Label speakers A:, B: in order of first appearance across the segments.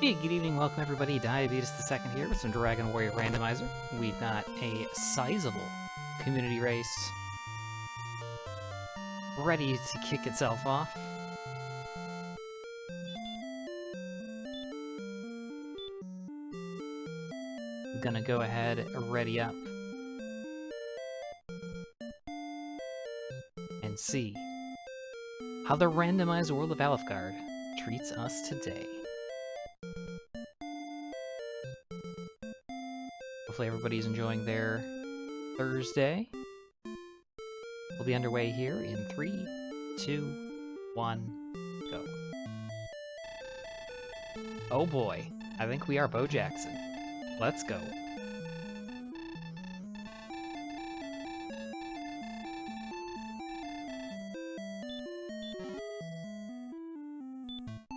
A: Hey, good evening, welcome everybody. Diabetes the Second here with some Dragon Warrior Randomizer. We've got a sizable community race ready to kick itself off. I'm gonna go ahead and ready up and see how the randomized world of Alfgard treats us today. Hopefully everybody's enjoying their Thursday. We'll be underway here in 3, 2, 1, go. Oh boy, I think we are Bo Jackson. Let's go.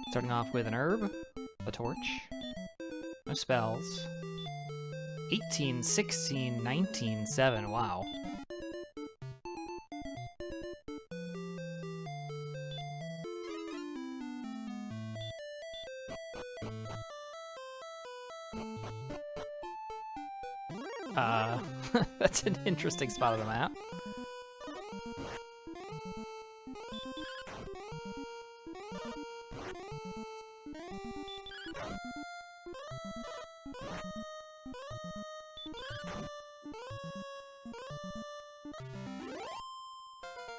A: Starting off with an herb, a torch, no spells. 18, 16, 19, 7, wow. That's an interesting spot on the map.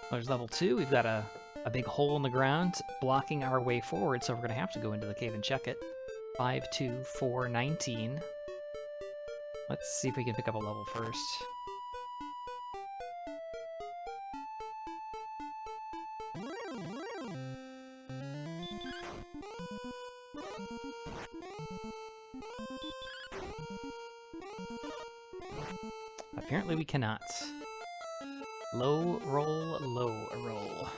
A: There's level 2. We've got a big hole in the ground blocking our way forward, so we're going to have to go into the cave and check it. 5, 2, 4, 19. Let's see if we can pick up a level first. Apparently we cannot. Low roll, low roll.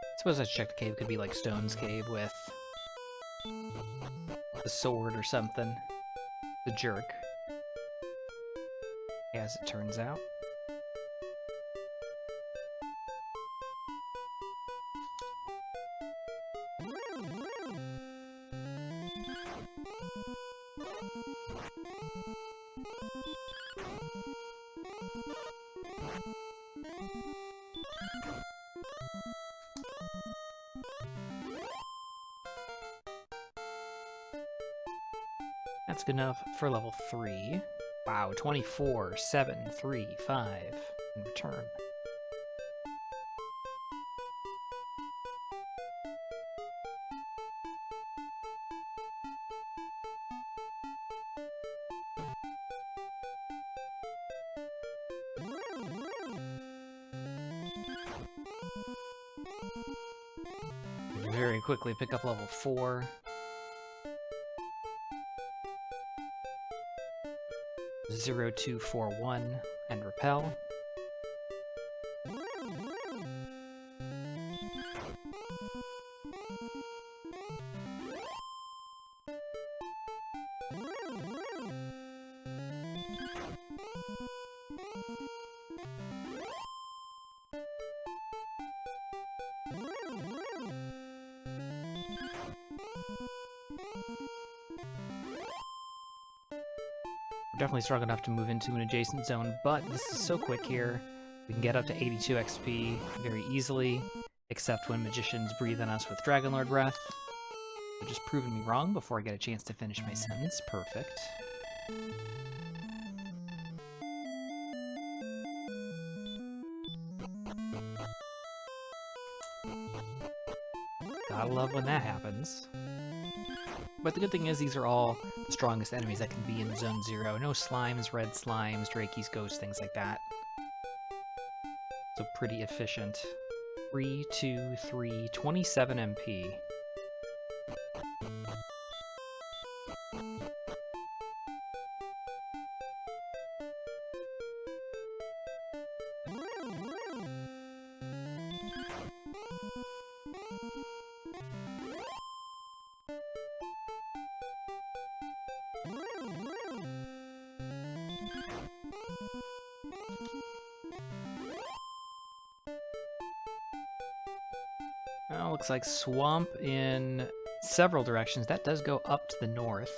A: I suppose I should check the cave. Could be like Stone's Cave with a sword or something. The jerk, as it turns out. That's good enough for level 3. Wow, 24, 7, 3, 5, and return. Very quickly pick up level 4. 0, 2, 4, 1, and repel. Definitely strong enough to move into an adjacent zone, but this is so quick here. We can get up to 82 XP very easily, except when magicians breathe on us with Dragonlord Breath. They've just proven me wrong before I get a chance to finish my sentence. Perfect. Gotta love when that happens. But the good thing is these are all the strongest enemies that can be in Zone 0. No slimes, red slimes, drakies, ghosts, things like that. So pretty efficient. 3, 2, 3, 27 MP. Well, looks like swamp in several directions. That does go up to the north.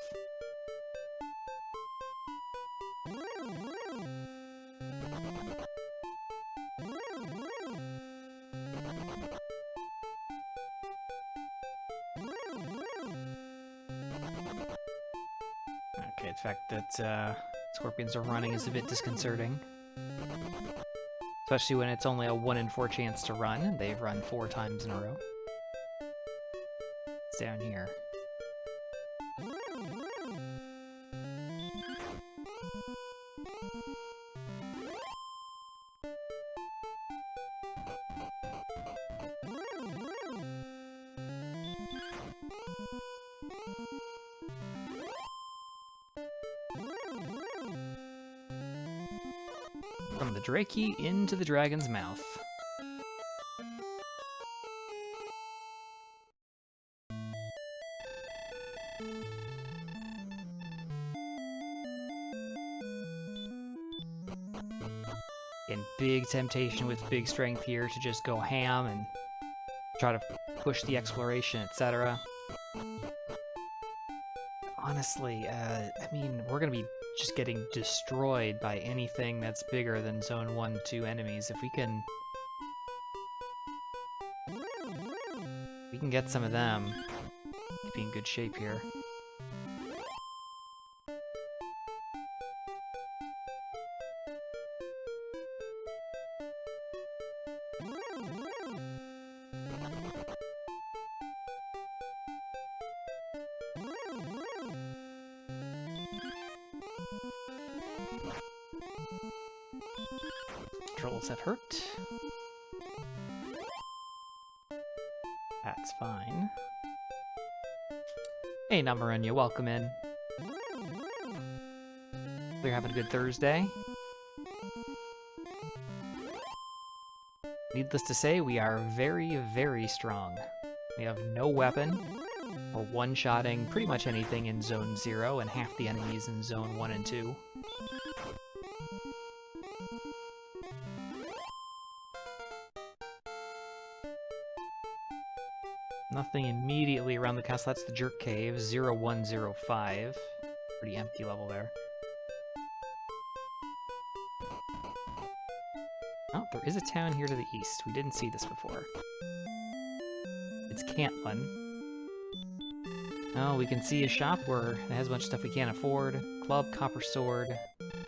A: Okay, the fact that scorpions are running is a bit disconcerting. Especially when it's only a 1 in 4 chance to run. They've run 4 times in a row. It's down here. From the Drakey into the dragon's mouth. And big temptation with big strength here to just go ham and try to push the exploration, etc. Honestly, I mean, we're gonna be just getting destroyed by anything that's bigger than Zone 1-2 enemies. If we can get some of them, we'd be in good shape here. Trolls have hurt. That's fine. Hey, Numberin, you welcome in. We're having a good Thursday. Needless to say, we are very, very strong. We have no weapon. We're one-shotting pretty much anything in Zone 0 and half the enemies in Zone 1 and 2. Nothing immediately around the castle. That's the Jerk Cave, 0105. Pretty empty level there. Oh, there is a town here to the east. We didn't see this before. It's Cantlin. Oh, we can see a shop where it has a bunch of stuff we can't afford. Club, copper sword,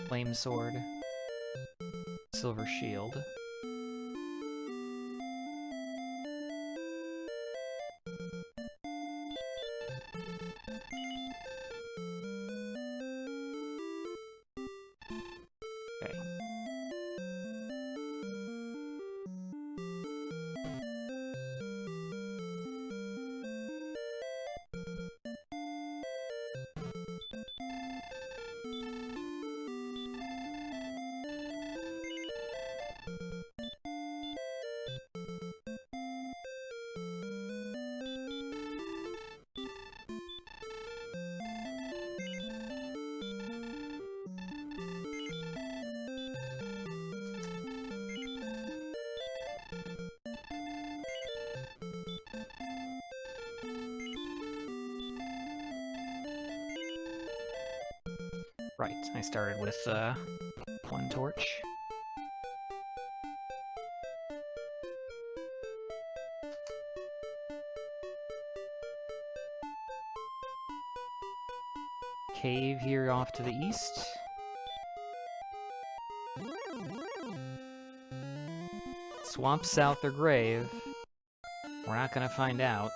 A: flame sword, silver shield. Right, I started with 1 torch. Cave here off to the east. Swamp south or grave. We're not gonna find out.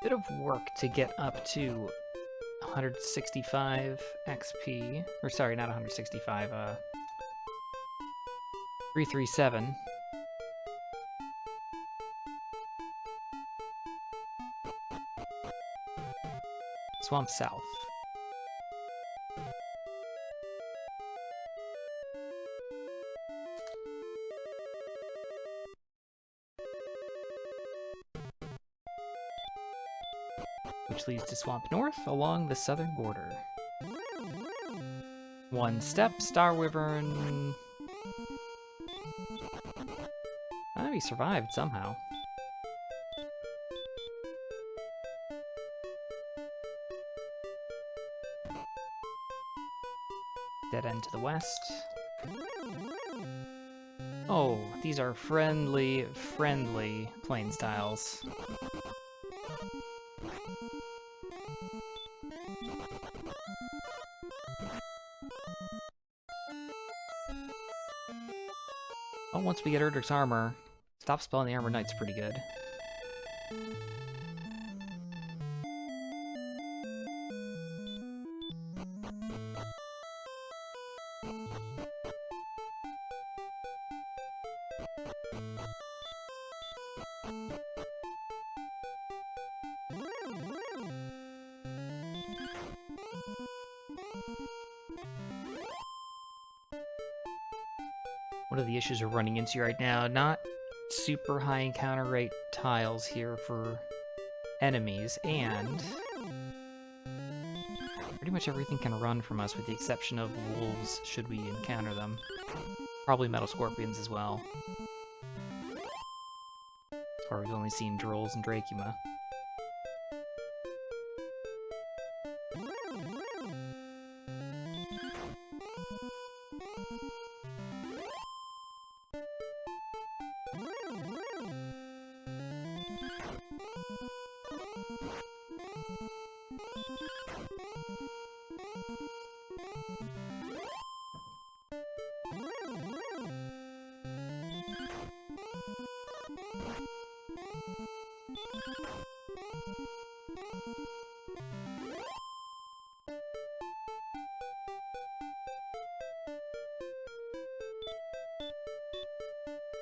A: Bit of work to get up to 165 XP, or sorry, not 165, 337. Swamp South. Which leads to Swamp North along the southern border. One step, Star Wyvern. He survived somehow. Dead end to the west. Oh, these are friendly plain styles. Oh, once we get Erdrick's armor, stop spelling the Armor Knight's pretty good. One of the issues we're running into right now, not super high encounter rate tiles here for enemies, and pretty much everything can run from us with the exception of wolves should we encounter them. Probably metal scorpions as well. Or we've only seen drolls and Dracula.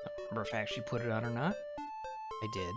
A: I don't remember if I actually put it on or not. I did.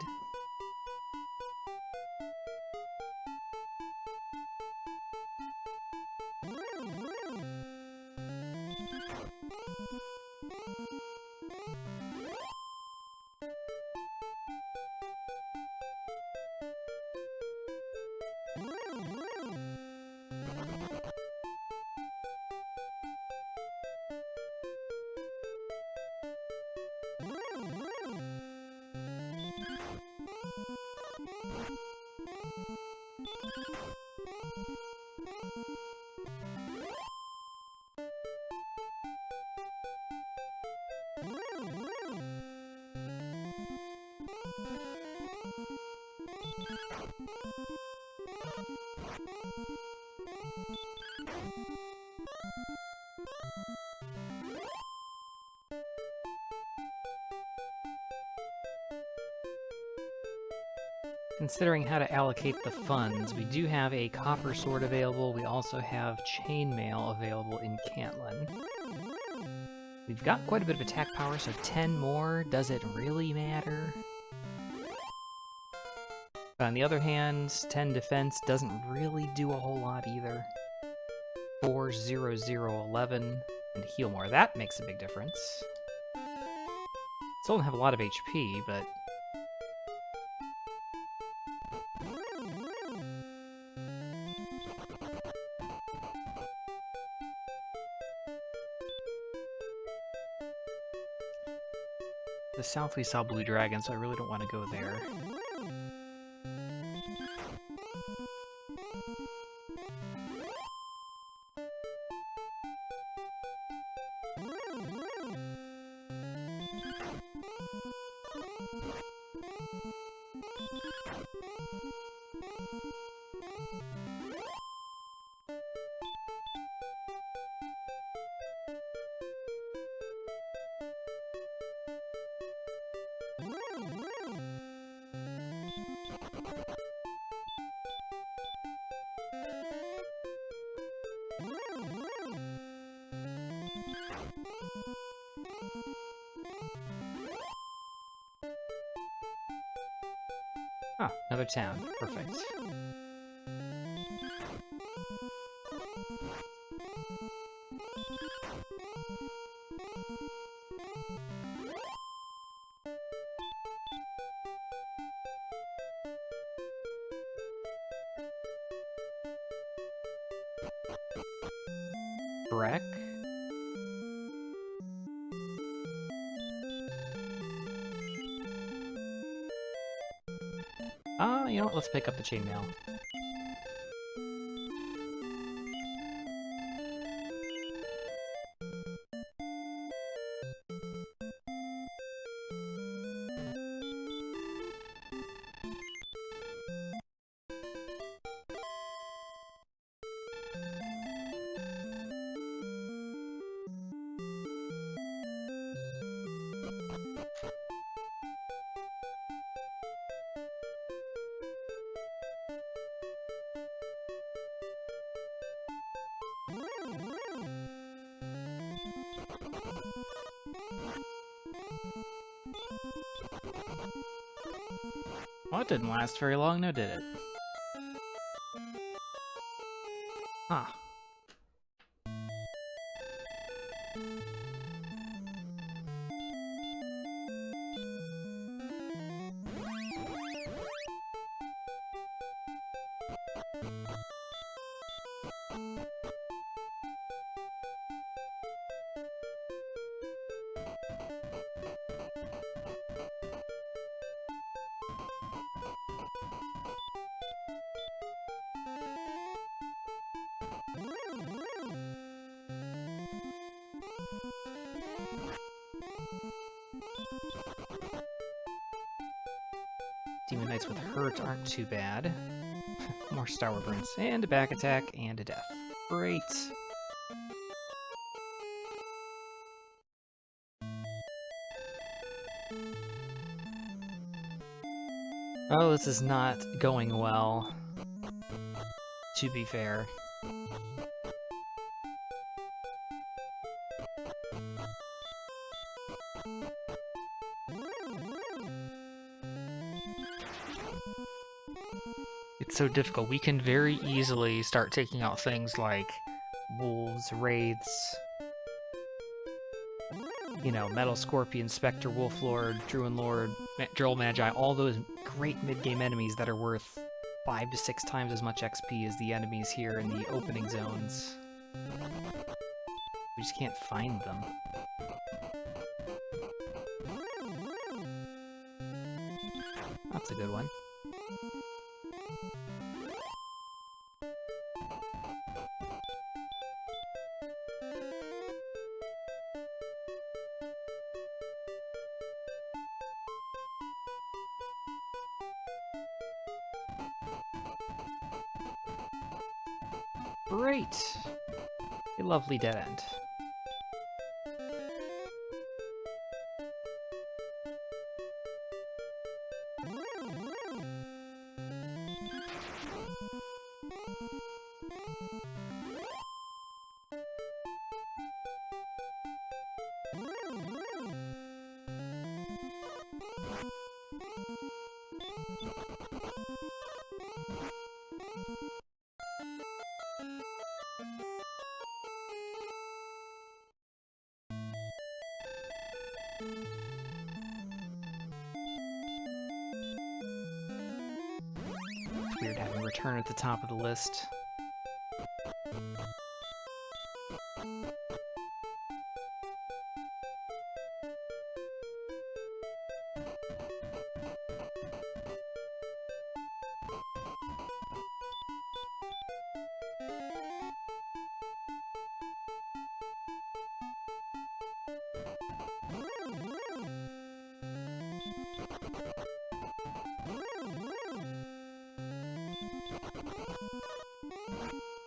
A: Considering how to allocate the funds, we do have a copper sword available. We also have chainmail available in Cantlin. We've got quite a bit of attack power, so 10 more, does it really matter? But on the other hand, 10 defense doesn't really do a whole lot either. 4, 0, 0, 11, and heal more. That makes a big difference. Still don't have a lot of HP, but the south we saw blue dragon, so I really don't want to go there. Ah, another town. Perfect. Breck? You know what? Let's pick up the chainmail. Well, it didn't last very long, now did it? Huh. Demon Knights with hurt aren't too bad. More Starward Burns, and a back attack, and a death. Great! Oh, this is not going well, to be fair. It's so difficult. We can very easily start taking out things like wolves, wraiths, you know, Metal Scorpion, Spectre, Wolf Lord, Druid Lord, Droll Magi, all those great mid-game enemies that are worth 5 to 6 times as much XP as the enemies here in the opening zones. We just can't find them. That's a good one. Great! A lovely dead end. It's weird having return at the top of the list.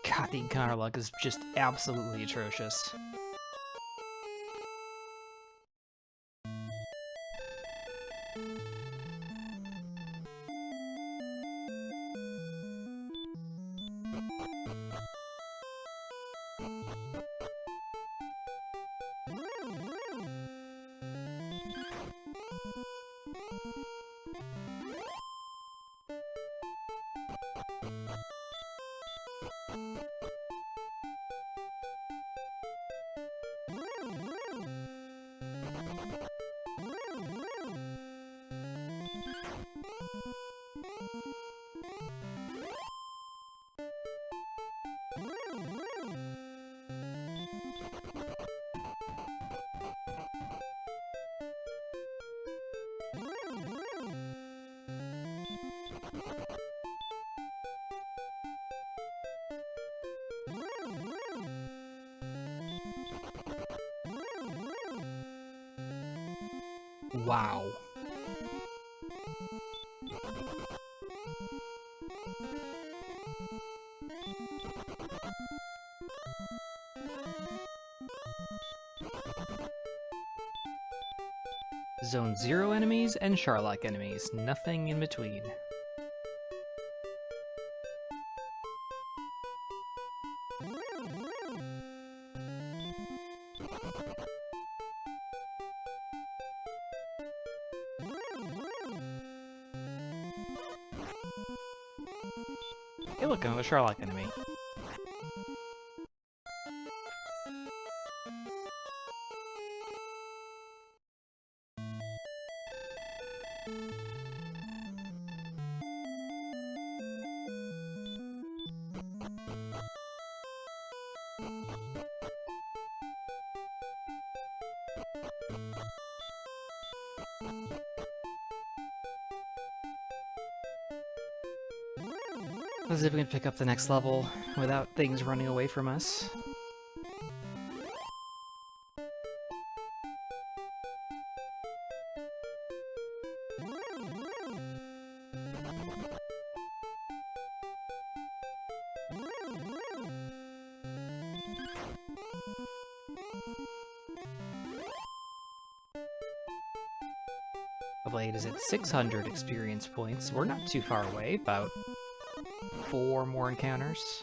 A: God, the encounter luck is just absolutely atrocious. Wow. Zone 0 enemies and Sharlock enemies, nothing in between. Hey look, another Sharlock enemy. Let's see if we can pick up the next level without things running away from us. The blade is at 600 experience points. We're not too far away, about 4 more encounters.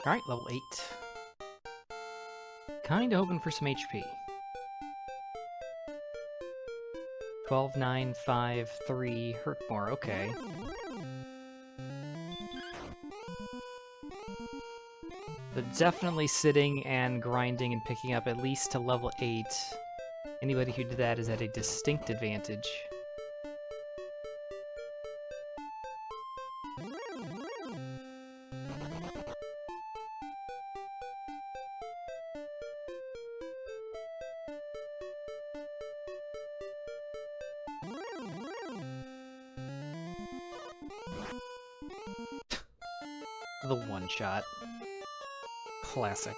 A: Alright, level 8. Kinda hoping for some HP. 12, 9, 5, 3, hurt more, okay. But definitely sitting and grinding and picking up at least to level 8. Anybody who did that is at a distinct advantage. The one-shot. Classic.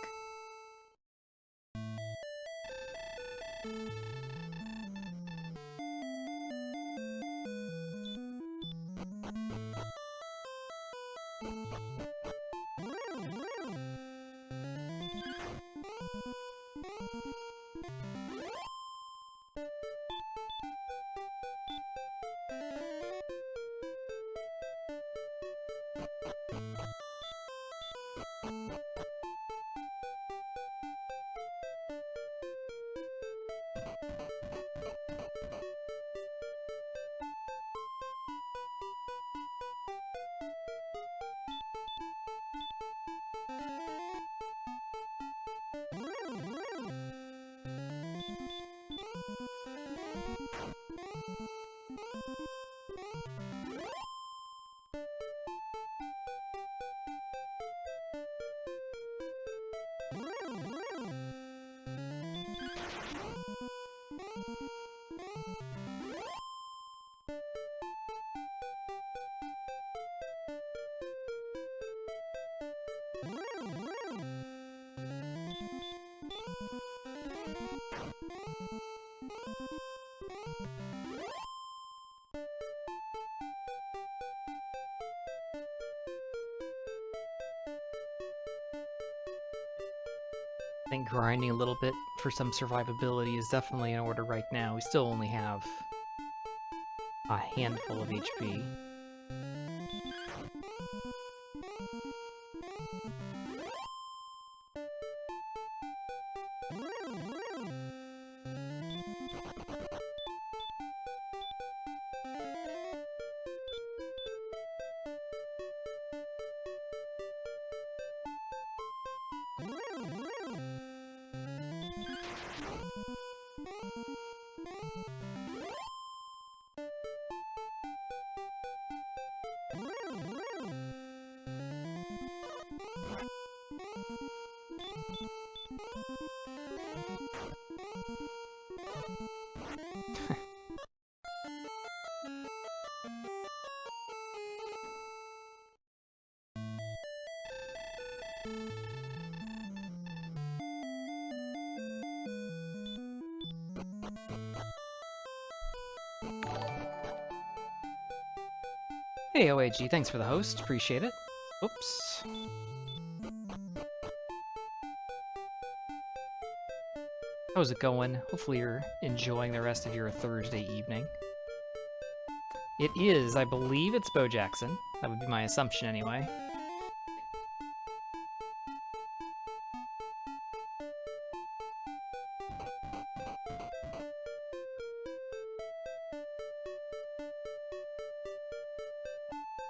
A: I think grinding a little bit for some survivability is definitely in order right now. We still only have a handful of HP. Hey OAG, thanks for the host, appreciate it. Oops. How's it going? Hopefully you're enjoying the rest of your Thursday evening. It is, I believe it's Bo Jackson. That would be my assumption anyway.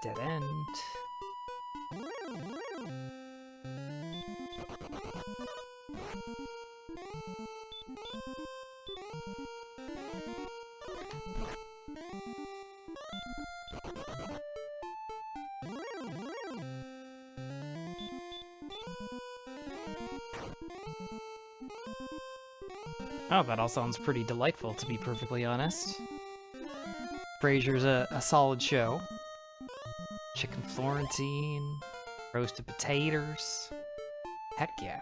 A: Dead end. Oh, that all sounds pretty delightful, to be perfectly honest. Frasier's a solid show. Chicken Florentine, roasted potatoes. Heck yeah.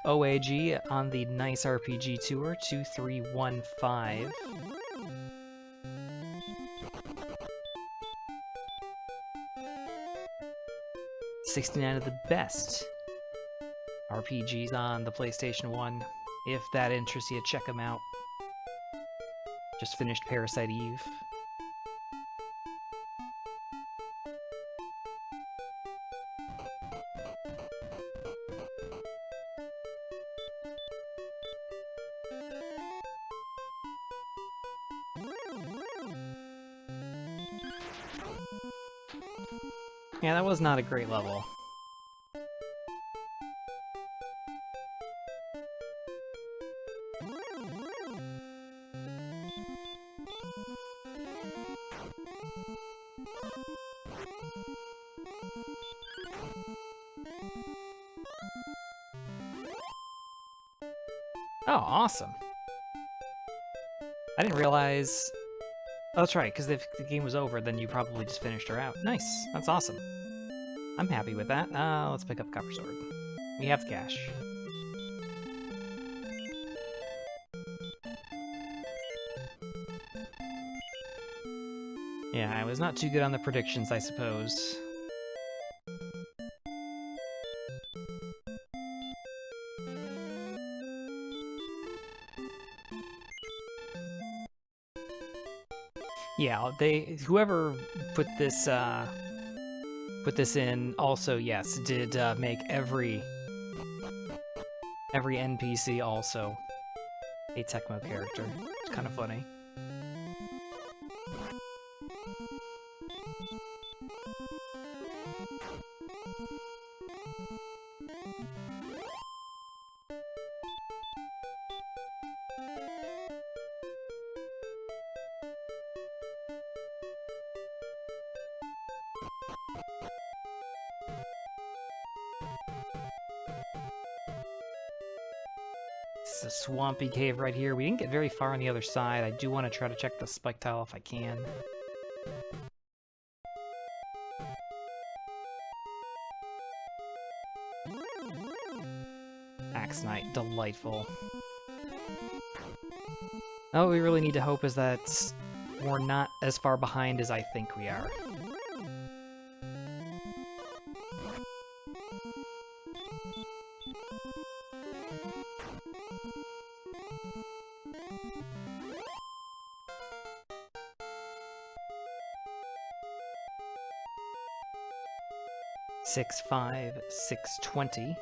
A: OAG on the Nice RPG Tour 2315. '69 of the best RPGs on the PlayStation 1. If that interests you, check them out. Just finished Parasite Eve. Yeah, that was not a great level. Oh, awesome. I didn't realize... Oh, that's right, because if the game was over, then you probably just finished her out. Nice. That's awesome. I'm happy with that. Let's pick up Copper Sword. We have cash. Yeah, I was not too good on the predictions, I suppose. Yeah, whoever put this in also, yes, did make every NPC also a Tecmo character. It's kind of funny. It's a swampy cave right here. We didn't get very far on the other side. I do want to try to check the spike tile if I can. Axe Knight, delightful. All we really need to hope is that we're not as far behind as I think we are. Six, 5, 620.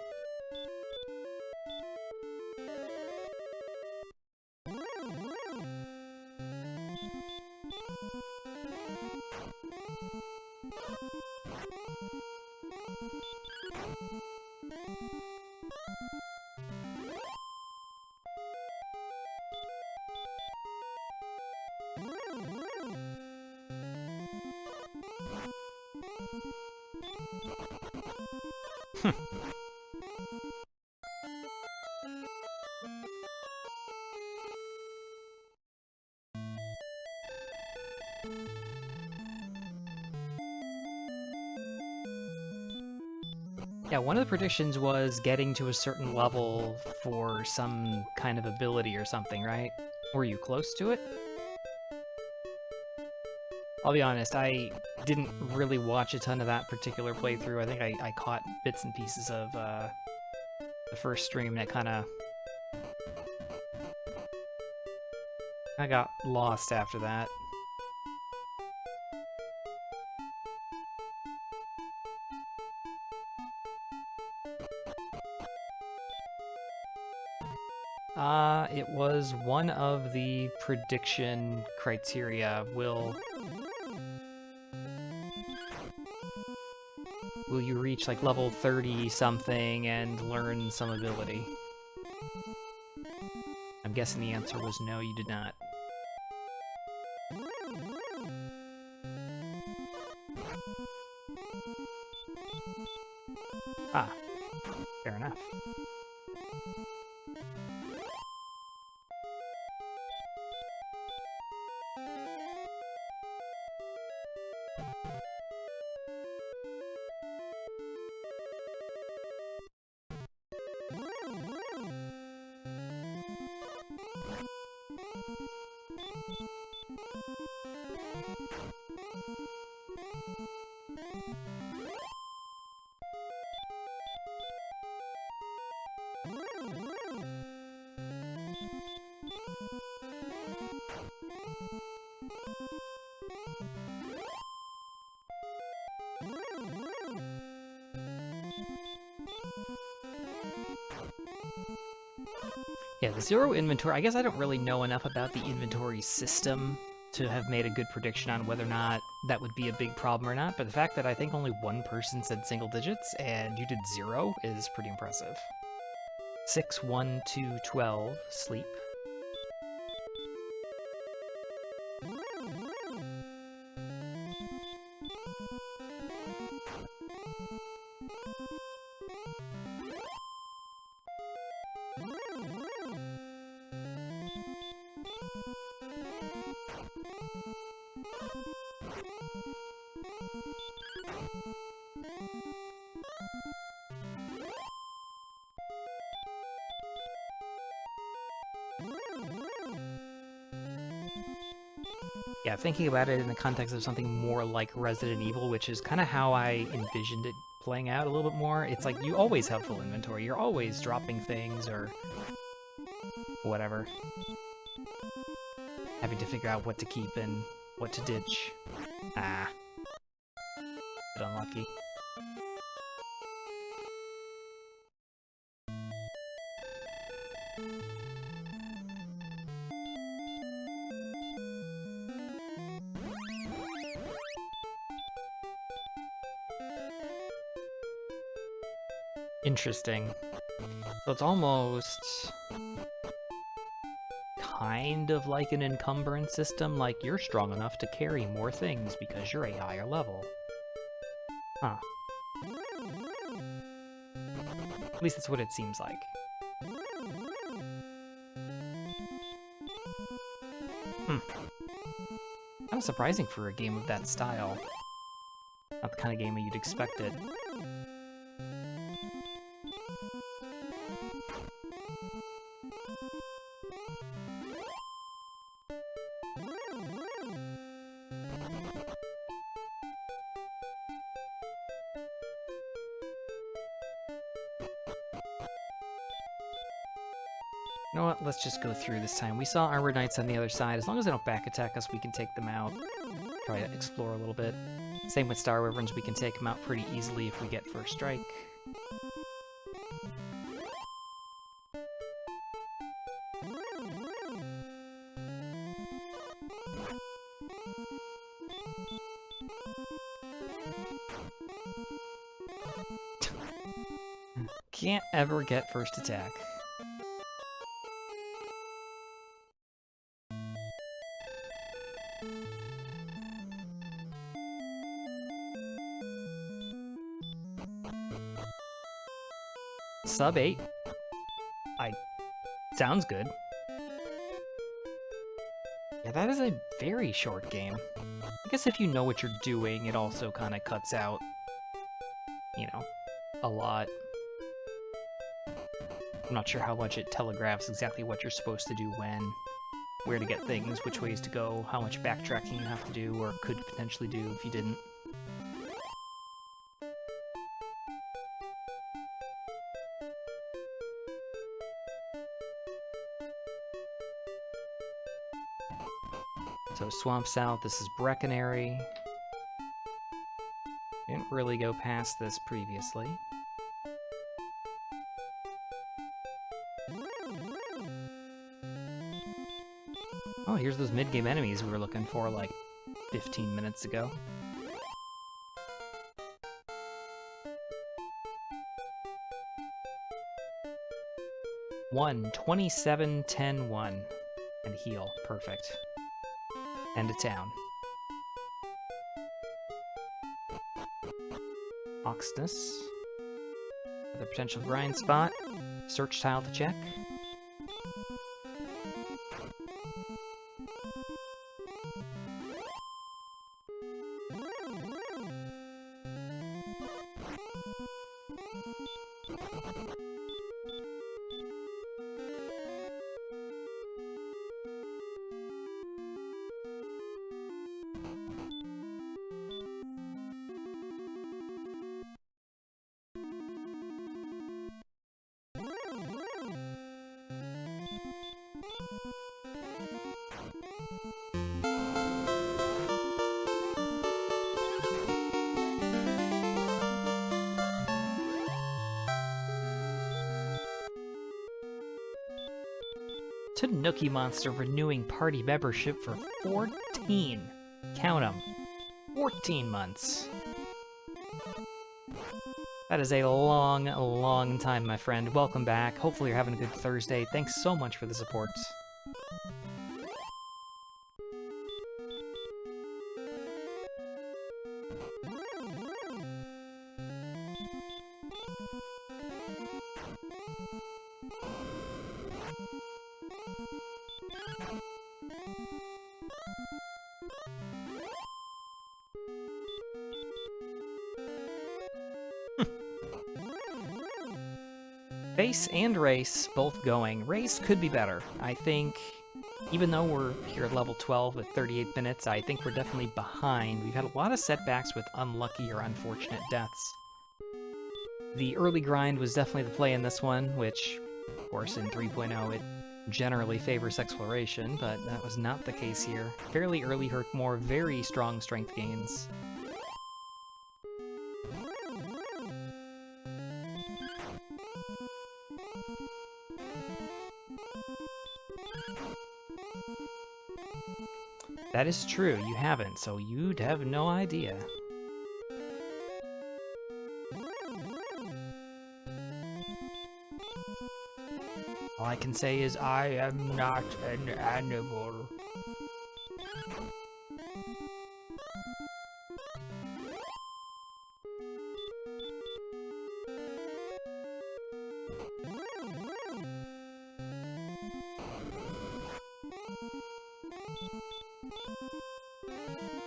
A: Yeah, one of the predictions was getting to a certain level for some kind of ability or something, right? Were you close to it? I'll be honest, I didn't really watch a ton of that particular playthrough. I think I caught bits and pieces of the first stream that I got lost after that. It was one of the prediction criteria. Will you reach like level 30 something and learn some ability? I'm guessing the answer was no, you did not. Ah, fair enough. Yeah, the zero inventory, I guess I don't really know enough about the inventory system to have made a good prediction on whether or not that would be a big problem or not, but the fact that I think only one person said single digits and you did 0 is pretty impressive. 6, 1, 2, 12, sleep. Yeah, thinking about it in the context of something more like Resident Evil, which is kind of how I envisioned it playing out a little bit more, it's like you always have full inventory, you're always dropping things or whatever. Having to figure out what to keep and what to ditch. Ah. Bit unlucky. Interesting. So it's almost kind of like an encumbrance system, like you're strong enough to carry more things because you're a higher level. Huh. At least that's what it seems like. Kind of surprising for a game of that style. Not the kind of game that you'd expect it. You know what, let's just go through this time. We saw Armored Knights on the other side. As long as they don't back attack us, we can take them out. Try to explore a little bit. Same with Star Wyverns, we can take them out pretty easily if we get first strike. Can't ever get first attack. Sub 8. Sounds good. Yeah, that is a very short game. I guess if you know what you're doing, it also kind of cuts out, you know, a lot. I'm not sure how much it telegraphs exactly what you're supposed to do when, where to get things, which ways to go, how much backtracking you have to do, or could potentially do if you didn't. So Swamp South, this is Brecconary. Didn't really go past this previously. Oh, here's those mid-game enemies we were looking for like 15 minutes ago. One, 27, 10, 1. And heal. Perfect. End of town. Oxness. Another potential grind spot. Search tile to check. Tanuki Monster renewing party membership for 14. Count 'em. 14 months. That is a long, long time, my friend. Welcome back. Hopefully you're having a good Thursday. Thanks so much for the support. Base and Race both going. Race could be better. I think, even though we're here at level 12 with 38 minutes, I think we're definitely behind. We've had a lot of setbacks with unlucky or unfortunate deaths. The early grind was definitely the play in this one, which, of course, in 3.0 it generally favors exploration, but that was not the case here. Fairly early hurt more, very strong strength gains. That is true, you haven't, so you'd have no idea. All I can say is, I am not an animal.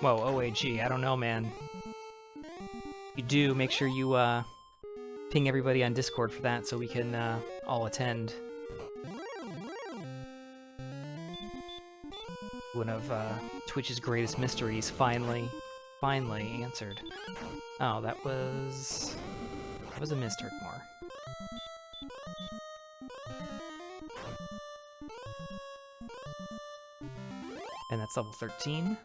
A: Whoa, OAG, I don't know, man. You do, make sure you, ping everybody on Discord for that so we can, all attend. One of, Twitch's greatest mysteries finally answered. Oh, that was a Ms. Turkmore. And that's level 13.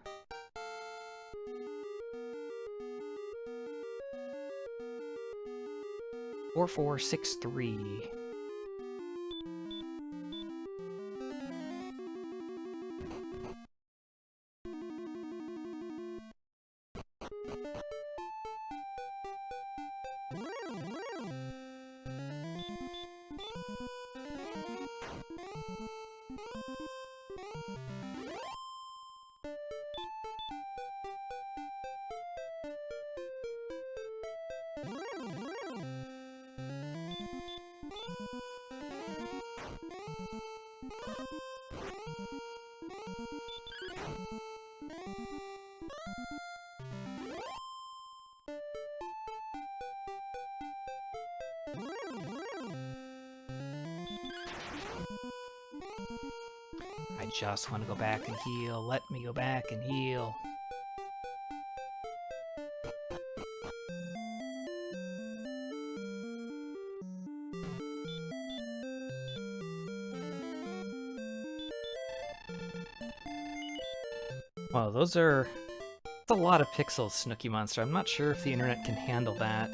A: Four, 4, 6, 3. I just want to go back and heal. Let me go back and heal. Wow, that's a lot of pixels, Snooky Monster. I'm not sure if the internet can handle that.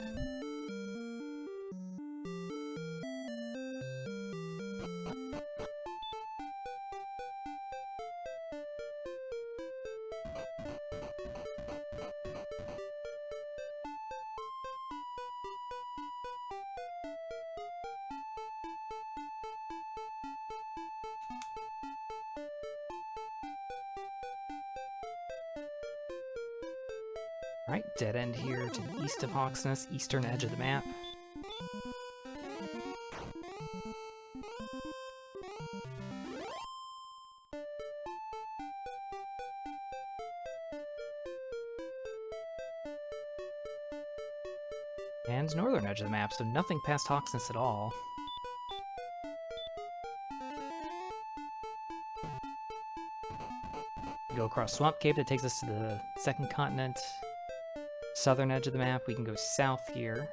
A: Alright, dead end here to the east of Hawksness, eastern edge of the map. And northern edge of the map, so nothing past Hawksness at all. Go across Swamp Cave, that takes us to the second continent. Southern edge of the map, we can go south here.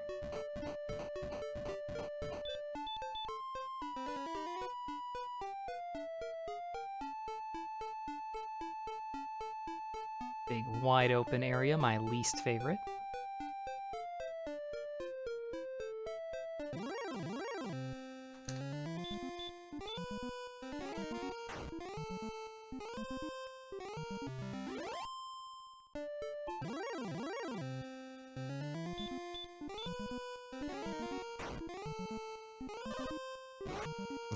A: Big wide open area, my least favorite.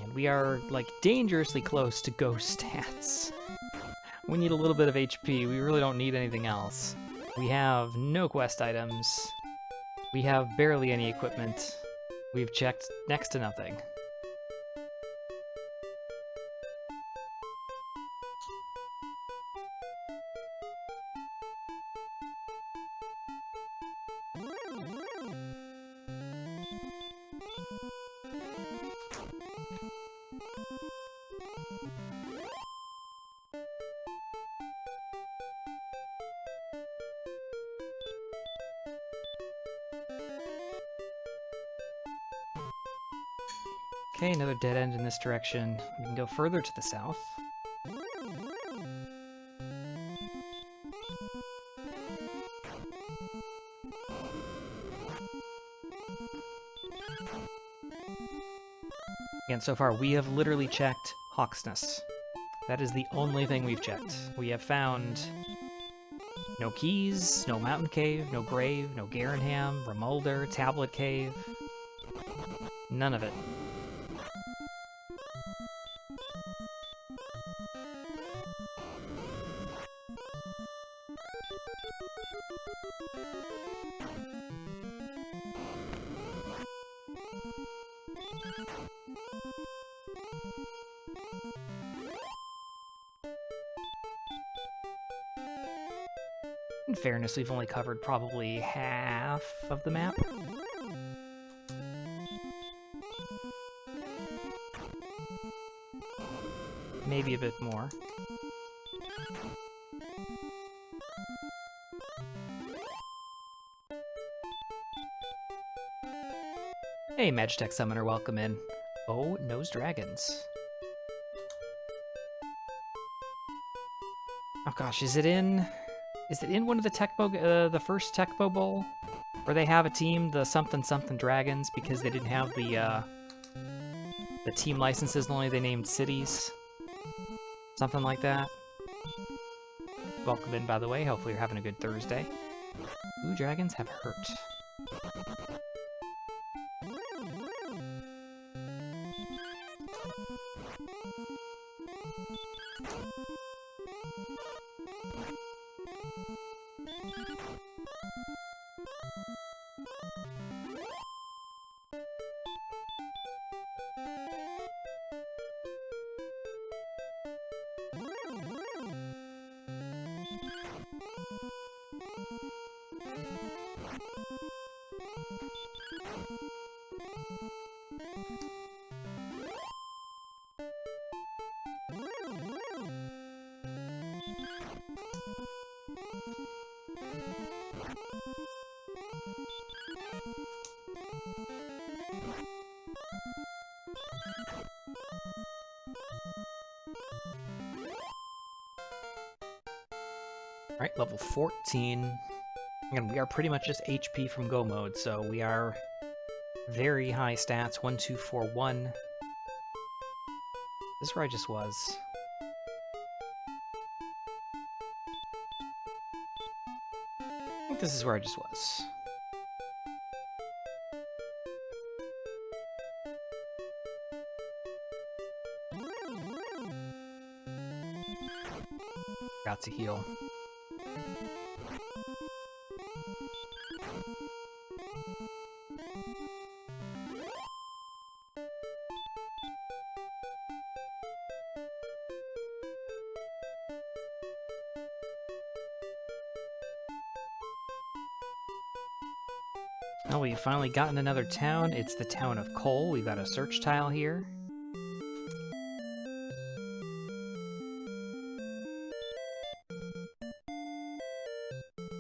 A: And we are, like, dangerously close to ghost stats. We need a little bit of HP, we really don't need anything else. We have no quest items. We have barely any equipment. We've checked next to nothing. Okay, another dead end in this direction. We can go further to the south. Again, so far we have literally checked Hawksness. That is the only thing we've checked. We have found no keys, no mountain cave, no grave, no Garenham, Remolder, Tablet Cave. None of it. In fairness, we've only covered probably half of the map. Maybe a bit more. Hey, Magitech Summoner, welcome in. Oh, Nose Dragons. Oh gosh, is it in one of the the first Tecmo Bowl? Where they have a team, the something something dragons, because they didn't have the team licenses, only they named cities. Something like that. Welcome in, by the way. Hopefully you're having a good Thursday. Blue dragons have hurt. Alright, level 14. Again, we are pretty much just HP from Go mode, so we are very high stats. 1, 2, 4, 1. This is where I just was. I think this is where I just was. Got to heal. Oh, we've finally gotten another town. It's the town of Cole. We've got a search tile here.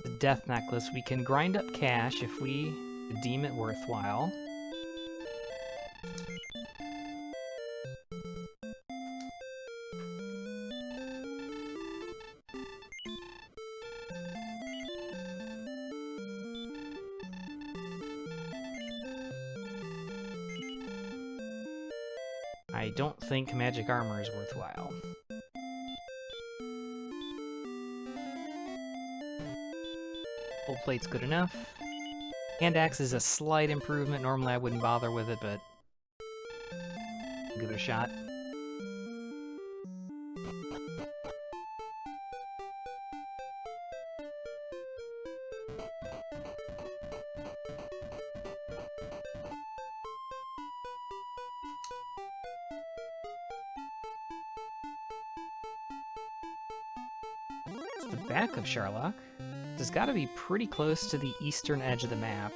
A: The death necklace. We can grind up cash if we deem it worthwhile. I don't think magic armor is worthwhile. Full plate's good enough. Hand axe is a slight improvement. Normally I wouldn't bother with it, but I'll give it a shot. It's the back of Sherlock. This has got to be pretty close to the eastern edge of the map.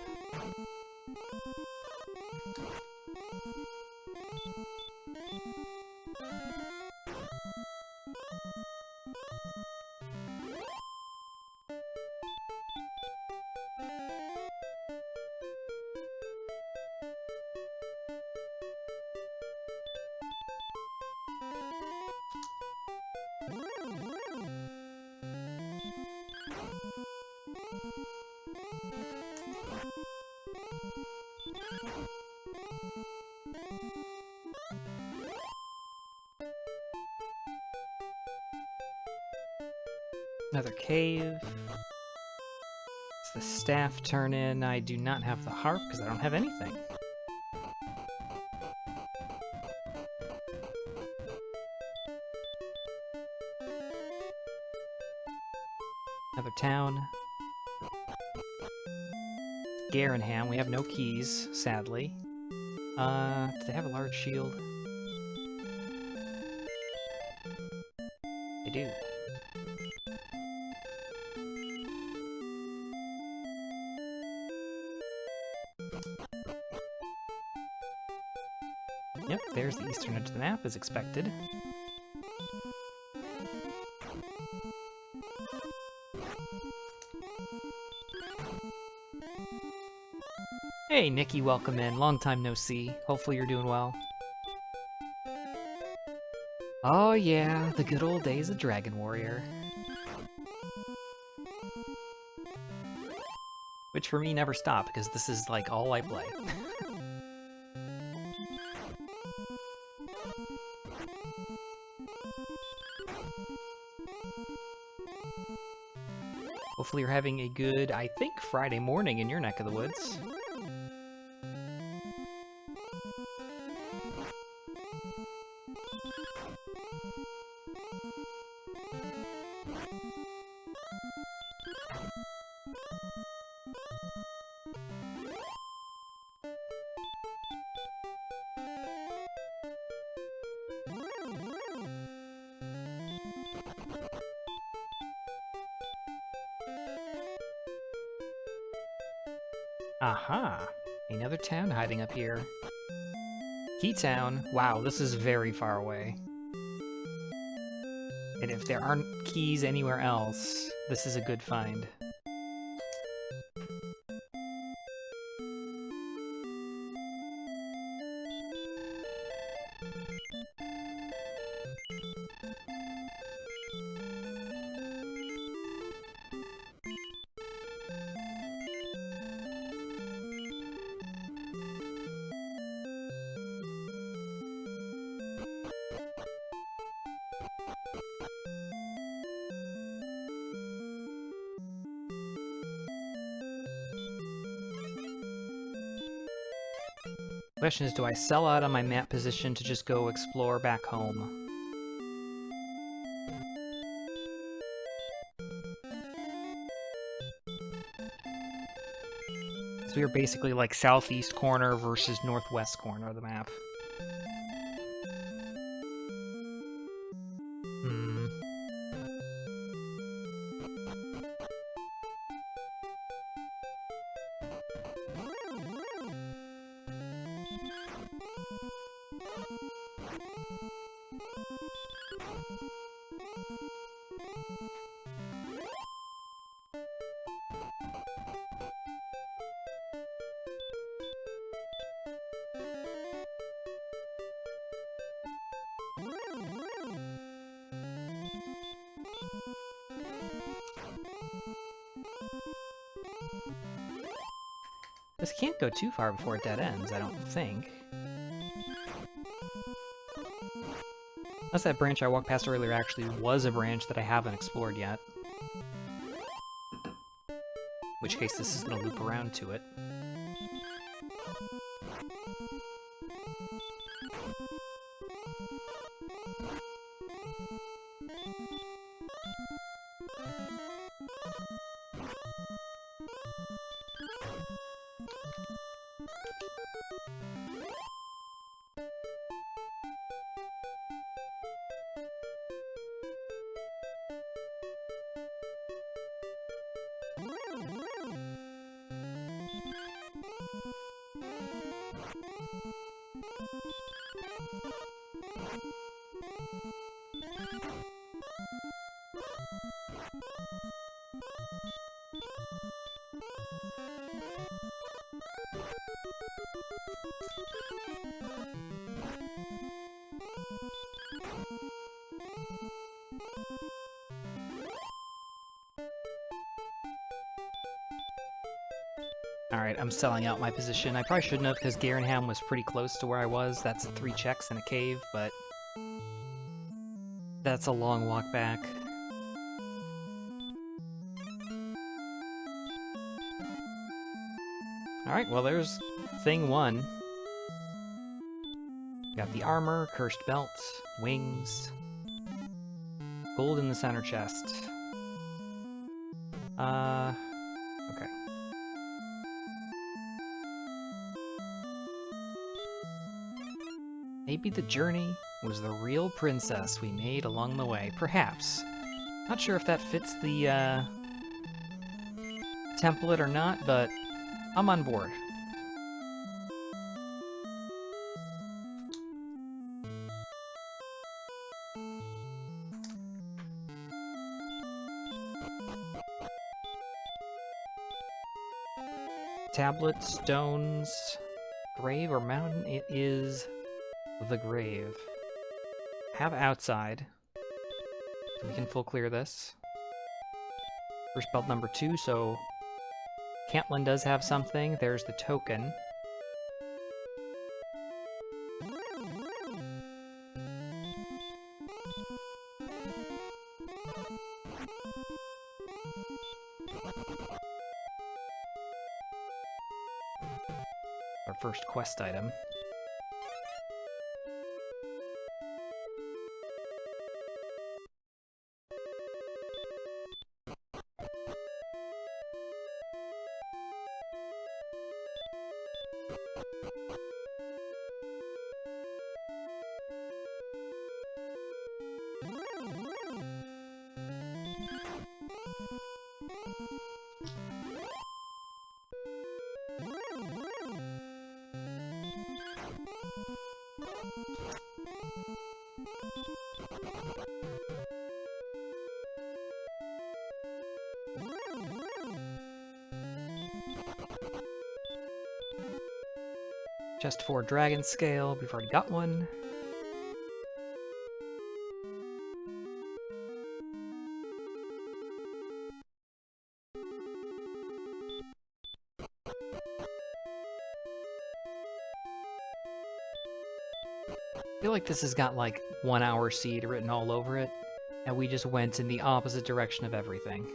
A: Another cave. It's the staff turn in. I do not have the harp because I don't have anything. Another town. Garenham. We have no keys, sadly. Do they have a large shield? They do. Yep, there's the eastern edge of the map, as expected. Hey, Nikki, welcome in. Long time no see. Hopefully you're doing well. Oh yeah, the good old days of Dragon Warrior. Which for me never stop, because this is like all I play. Hopefully you're having a good, I think, Friday morning in your neck of the woods. Aha! Another town hiding up here. Keytown? Wow, this is very far away. And if there aren't keys anywhere else, this is a good find. Question is, do I sell out on my map position to just go explore back home? So we are basically like southeast corner versus northwest corner of the map. This can't go too far before it dead ends, I don't think. Unless that branch I walked past earlier actually was a branch that I haven't explored yet. In which case this is going to loop around to it. Alright, I'm selling out my position. I probably shouldn't have, because Garenham was pretty close to where I was. That's 3 checks in a cave, but that's a long walk back. Alright, well there's thing 1. Got the armor, cursed belt, wings, gold in the center chest. Okay. Maybe the journey was the real princess we made along the way. Perhaps. Not sure if that fits the template or not, but I'm on board. Tablet, stones, grave or mountain? It is the grave. Have outside. We can full clear this. First belt number 2, so Cantlin does have something. There's the token. Our first quest item. Chest 4 Dragon Scale, we've already got one. I feel like this has got like 1 hour seed written all over it, and we just went in the opposite direction of everything.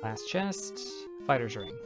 A: Last chest, Fighter's Ring.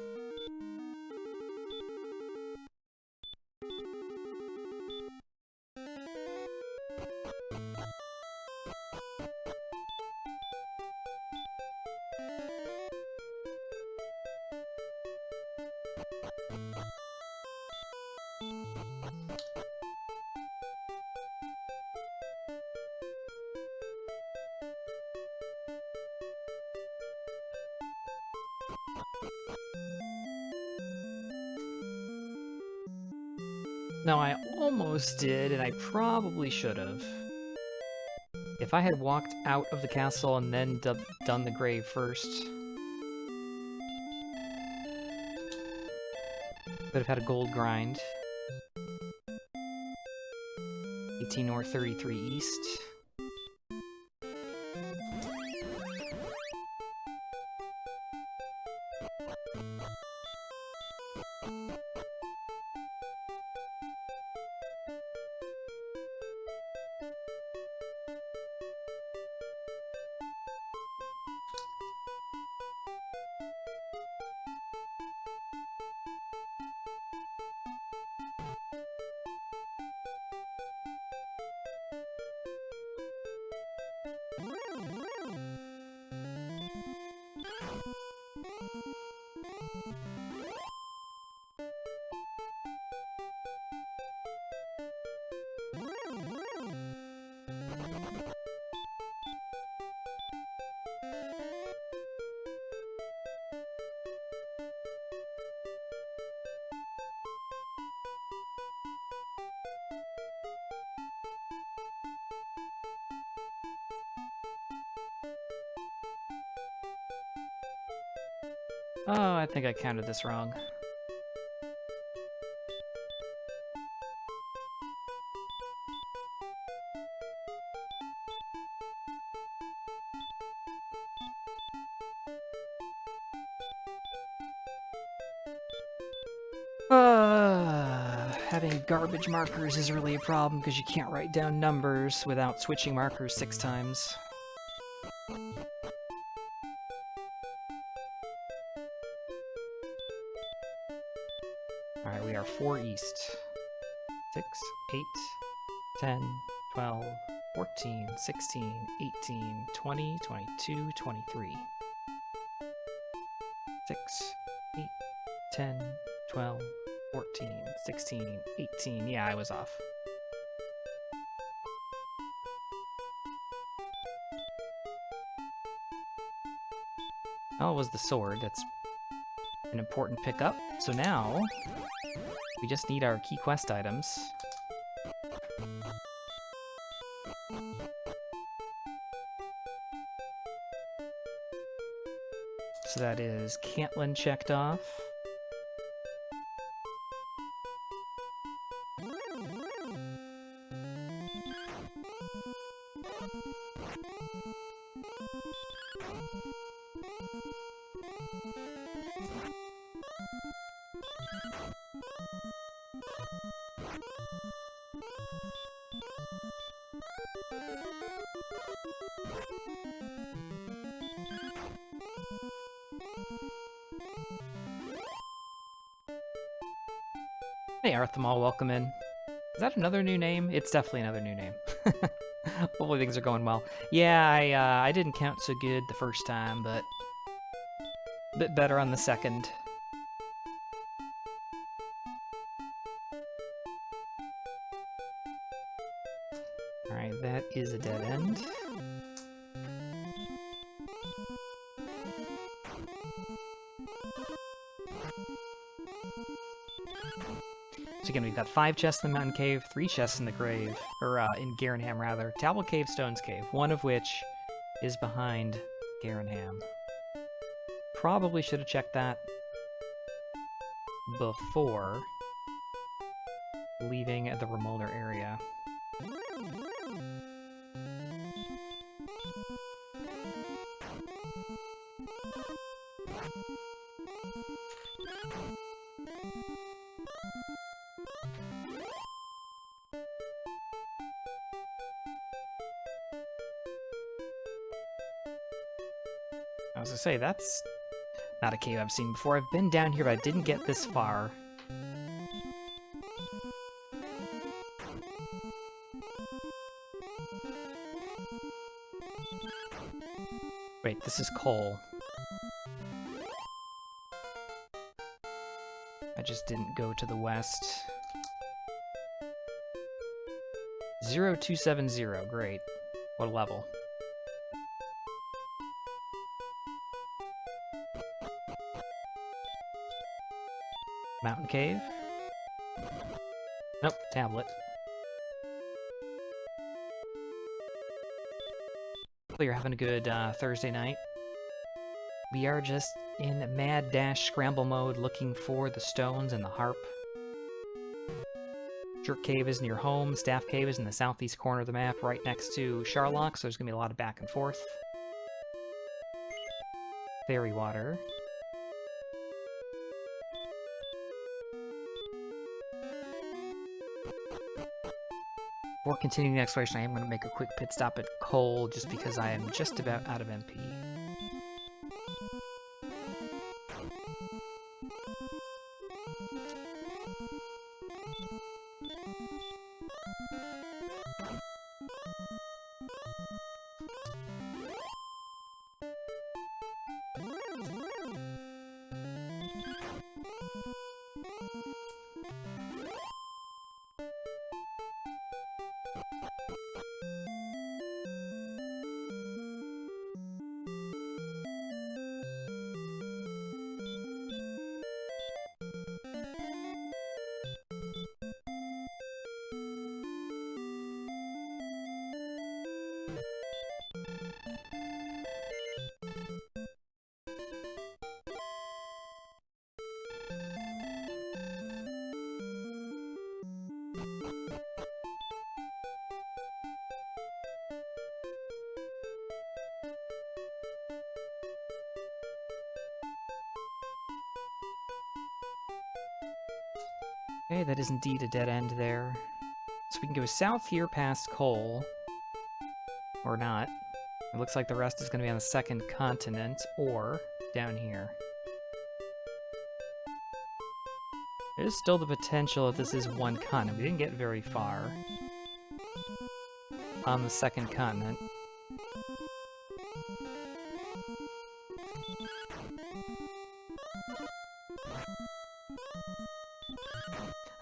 A: Now, I almost did, and I probably should have. If I had walked out of the castle and then done the grave first, could have had a gold grind. 18 north, 33 east. Oh, I think I counted this wrong. Having garbage markers is really a problem because you can't write down numbers without switching markers 6 times. Alright, we are 4 east. 6, 8, 10, 12, 14, 16, 18, 20, 22, 23. 6, 8, 10, 12, 14, 16, 18. Yeah, I was off. Oh, it was the sword. That's an important pickup. So now, we just need our key quest items. So that is Cantlin checked off. Hey Arthemal, welcome in. Is that another new name? It's definitely another new name. Hopefully things are going well. Yeah, I didn't count so good the first time, but a bit better on the second. Alright, that is a dead end. So again, we've got 5 chests in the Mountain Cave, 3 chests in the grave, or in Garenham rather. Tablet Cave, Stones Cave, one of which is behind Garenham. Probably should have checked that before leaving the Remolder area. I was gonna say, that's not a cave I've seen before. I've been down here, but I didn't get this far. Wait, this is coal. I just didn't go to the west. 0270, great. What level? Mountain Cave? Nope, tablet. Hopefully you're having a good Thursday night. We are just in mad dash scramble mode looking for the stones and the harp. Jerk Cave is near home, Staff Cave is in the southeast corner of the map right next to Sharlock, so there's going to be a lot of back and forth. Fairy Water. Before continuing the exploration, I am going to make a quick pit stop at coal, just because I am just about out of MP. Okay, that is indeed a dead end there. So we can go south here past coal. Or not. It looks like the rest is going to be on the second continent, or down here. There's still the potential that this is one continent. We didn't get very far on the second continent.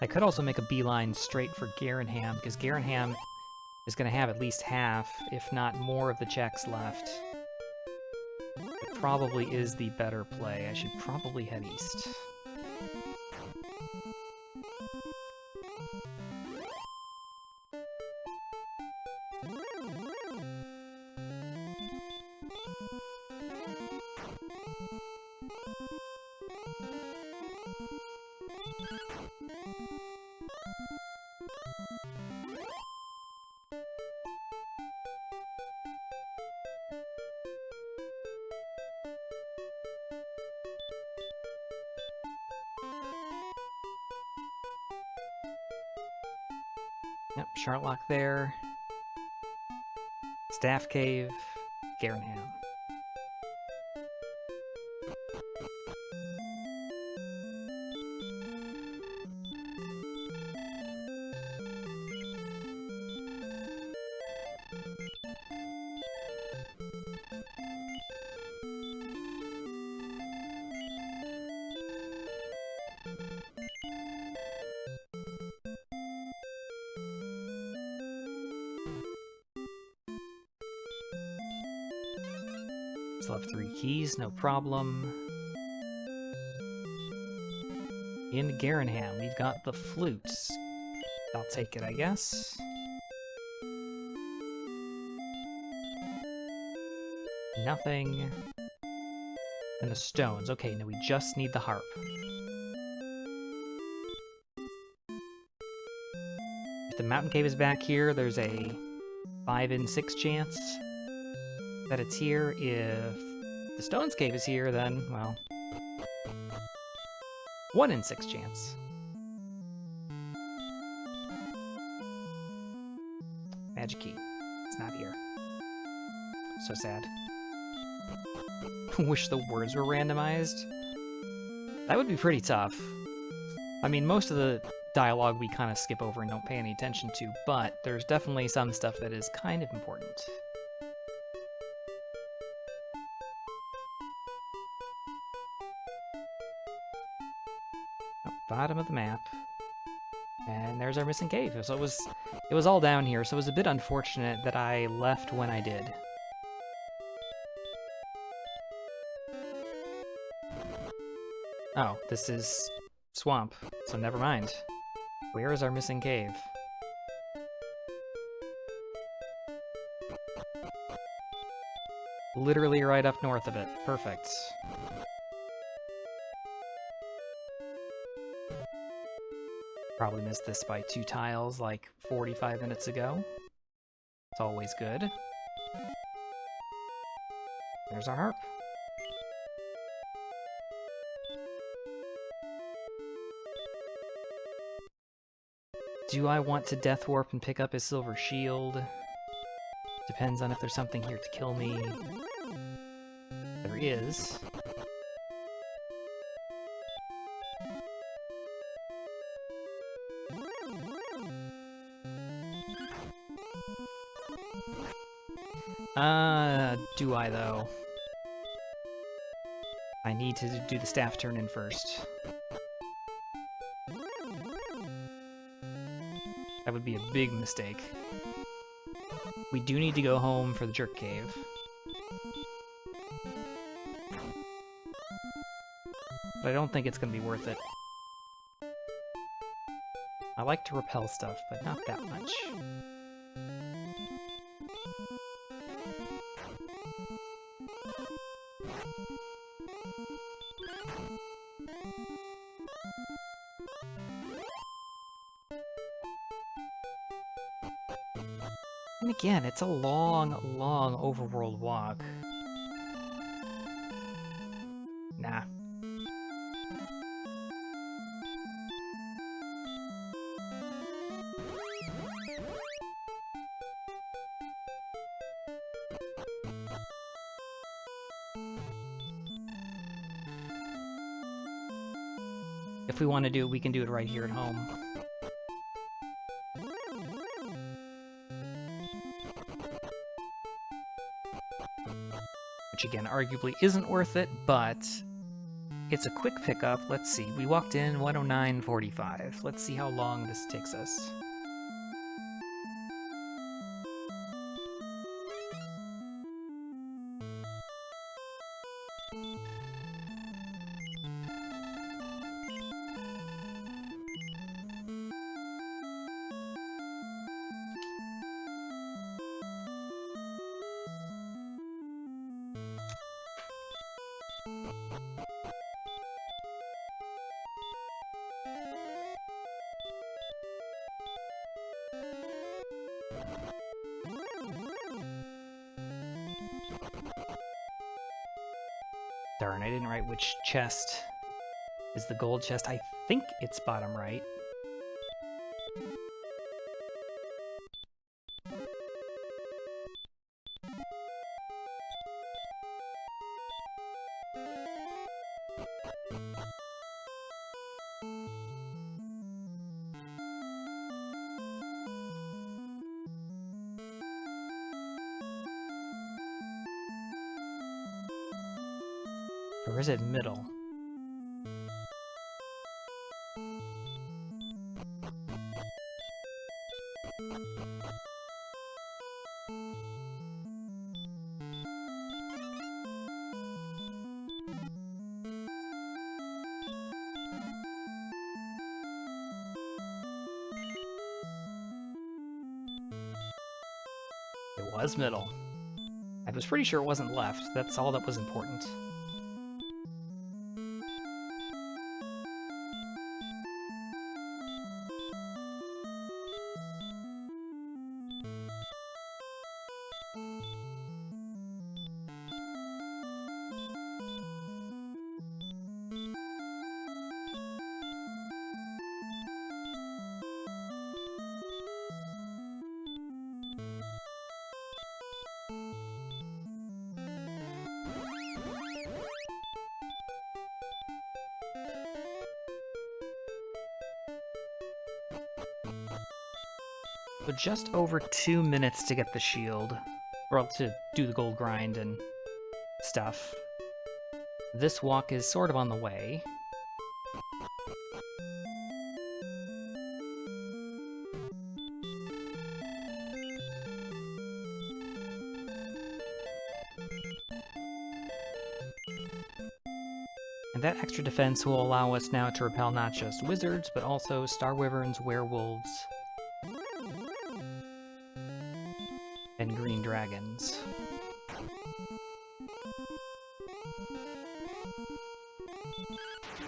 A: I could also make a beeline straight for Garenham, because Garenham is going to have at least half, if not more, of the checks left. It probably is the better play. I should probably head east. Yep, Sharlock there. Staff Cave, Garenham. Still have 3 keys, no problem. In Garenham, we've got the flutes. I'll take it, I guess. Nothing. And the stones. Okay, now we just need the harp. If the mountain cave is back here, there's a 5 in 6 chance that it's here. If the stones cave is here, then, well, 1 in 6 chance. Magic key. It's not here. So sad. Wish the words were randomized. That would be pretty tough. I mean, most of the dialogue we kind of skip over and don't pay any attention to, but there's definitely some stuff that is kind of important. Oh, bottom of the map. And there's our missing cave. So it was all down here, so it was a bit unfortunate that I left when I did. Oh, this is swamp, so never mind. Where is our missing cave? Literally right up north of it. Perfect. Probably missed this by 2 tiles like 45 minutes ago. It's always good. There's our harp. Do I want to death warp and pick up his silver shield? Depends on if there's something here to kill me. There is. Do I though? I need to do the staff turn in first. That would be a big mistake. We do need to go home for the jerk cave. But I don't think it's going to be worth it. I like to repel stuff, but not that much. And again, it's a long, long overworld walk. Nah. If we want to do it, we can do it right here at home. Which again, arguably isn't worth it, but it's a quick pickup. Let's see, we walked in 109:45. Let's see how long this takes us. Darn, I didn't write which chest is the gold chest. I think it's bottom right. Or is it middle? was middle. I was pretty sure it wasn't left. That's all that was important. So just over 2 minutes to get the shield, or to do the gold grind and stuff. This walk is sort of on the way. And that extra defense will allow us now to repel not just wizards, but also star wyverns, werewolves, and green dragons.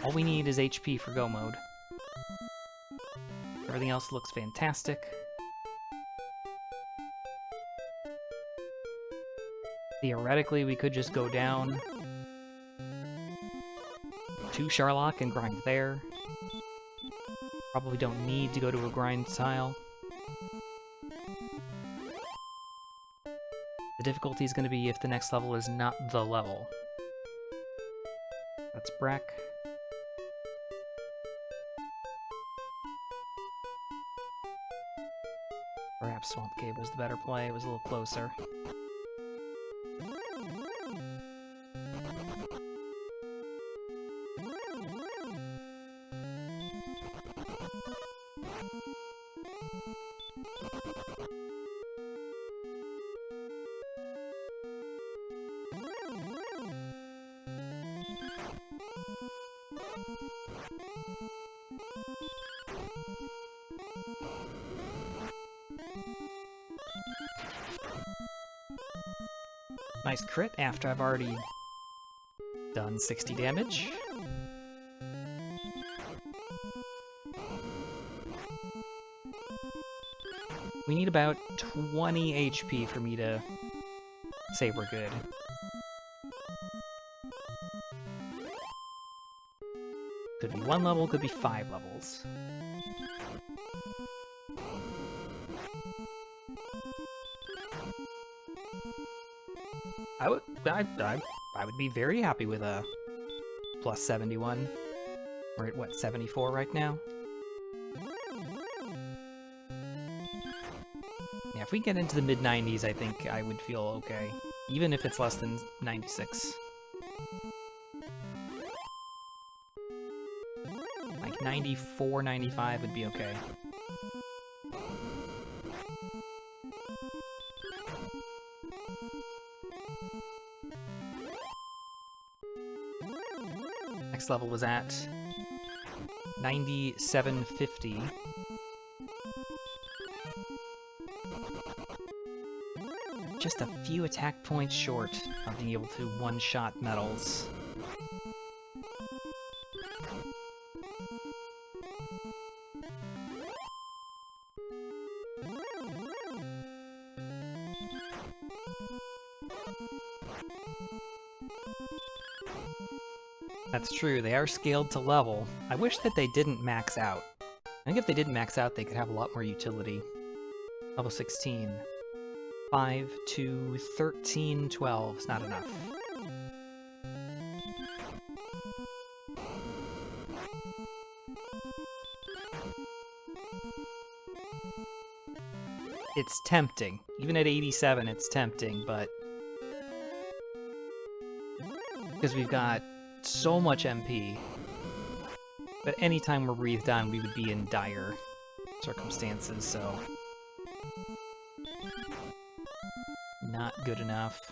A: All we need is HP for go mode. Everything else looks fantastic. Theoretically, we could just go down to Sharlock and grind there. Probably don't need to go to a grind tile. The difficulty is going to be if the next level is not the level. That's Breck. Perhaps Swamp Cave was the better play, it was a little closer. Nice crit after I've already done 60 damage. We need about 20 HP for me to say we're good. Could be 1 level, could be 5 levels. I would be very happy with a plus 71. We're at, what, 74 right now? Yeah, if we get into the mid-90s, I think I would feel okay. Even if it's less than 96. Like 94, 95 would be okay. Next level was at 9750. Just a few attack points short of being able to one-shot metals. That's true, they are scaled to level. I wish that they didn't max out. I think if they didn't max out, they could have a lot more utility. Level 16. 5 to 13, 12 is not enough. It's tempting. Even at 87, it's tempting, but... because we've got so much MP, but anytime we're breathed on, we would be in dire circumstances, so... not good enough.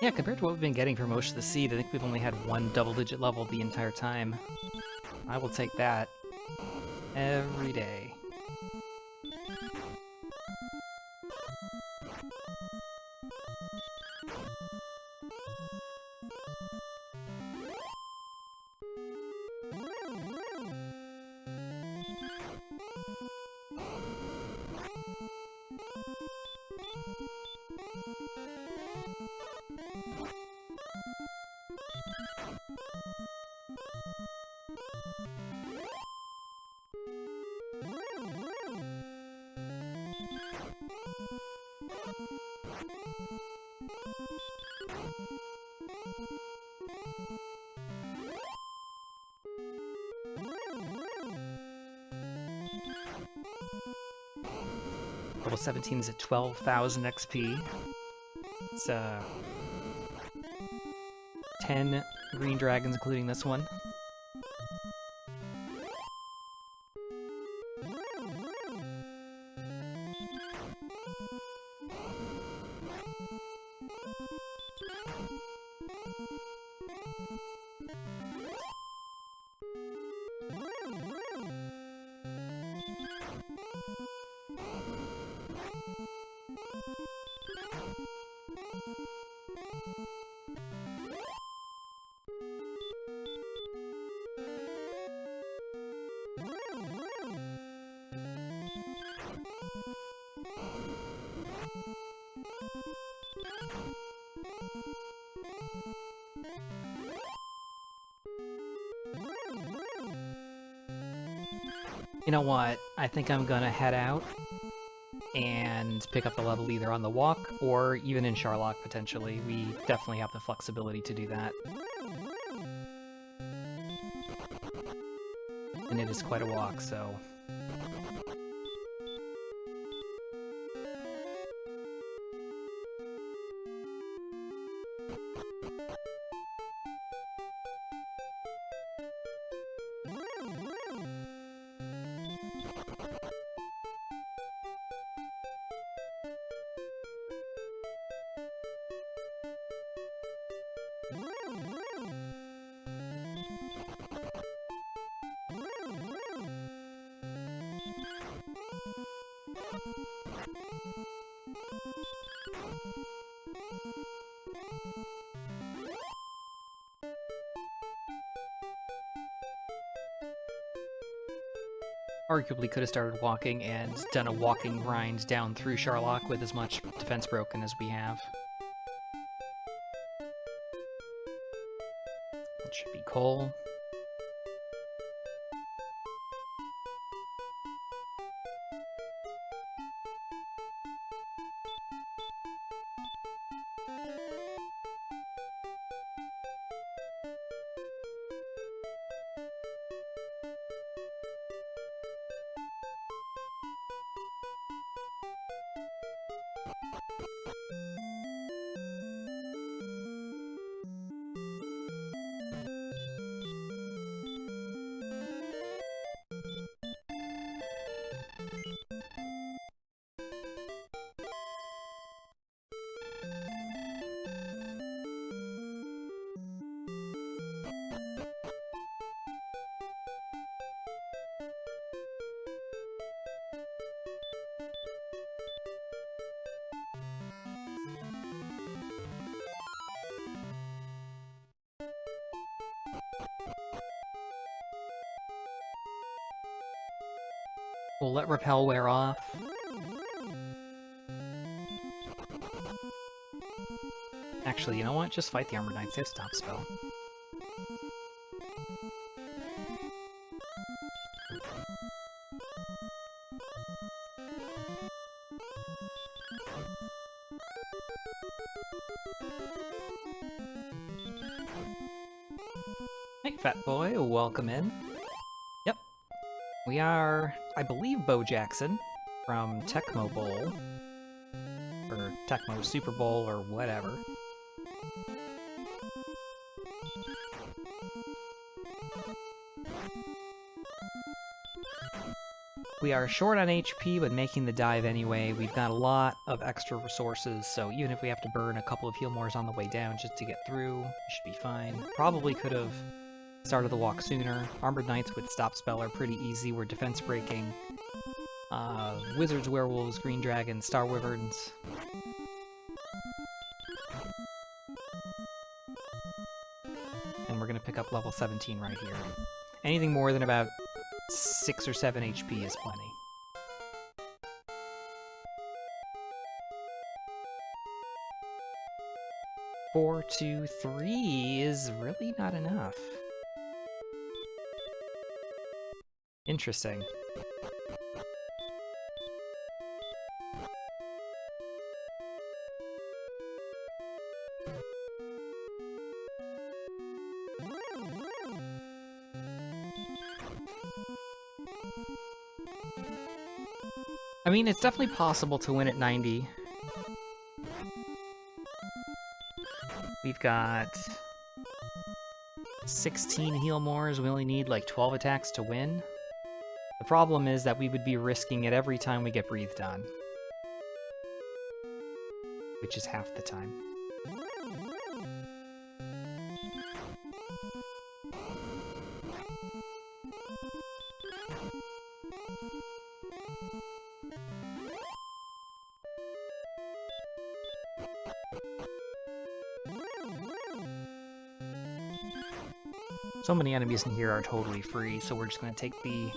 A: Yeah, compared to what we've been getting for most of the seed, I think we've only had one double-digit level the entire time. I will take that every day. Level 17 is at 12,000 XP. It's 10 green dragons, including this one. You know what? I think I'm gonna head out and pick up the level either on the walk or even in Charlock, potentially. We definitely have the flexibility to do that. And it is quite a walk, so... Arguably could have started walking and done a walking grind down through Charlock with as much defense broken as we have. It should be Cole. We'll let Repel wear off. Actually, you know what? Just fight the Armored Knights. They have stop spell. Hey, fat boy, welcome in. Yep. We are, I believe, Bo Jackson from Tecmo Bowl. Or Tecmo Super Bowl, or whatever. We are short on HP, but making the dive anyway. We've got a lot of extra resources, so even if we have to burn a couple of heal mores on the way down just to get through, we should be fine. Probably could have started the walk sooner. Armored Knights with Stop Spell are pretty easy. We're defense breaking. Wizards, Werewolves, Green Dragons, Star Wyverns. And we're going to pick up level 17 right here. Anything more than about 6 or 7 HP is plenty. Four, 2, 3 is really not enough. Interesting. I mean, it's definitely possible to win at 90. We've got 16 heal mores. We only need like 12 attacks to win. The problem is that we would be risking it every time we get breathed on, which is half the time. So many enemies in here are totally free, so we're just going to take the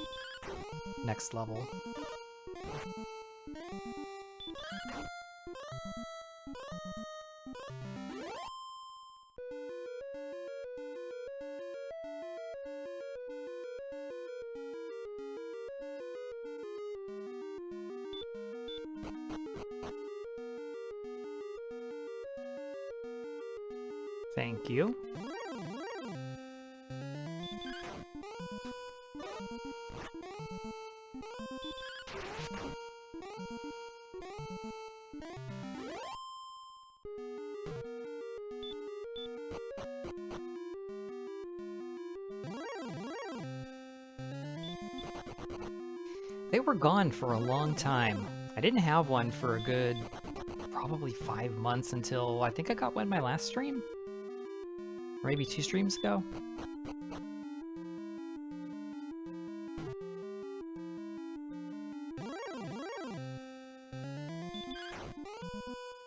A: next level. Thank you. They were gone for a long time. I didn't have one for a good, probably 5 months until I think I got one my last stream? Or maybe 2 streams ago?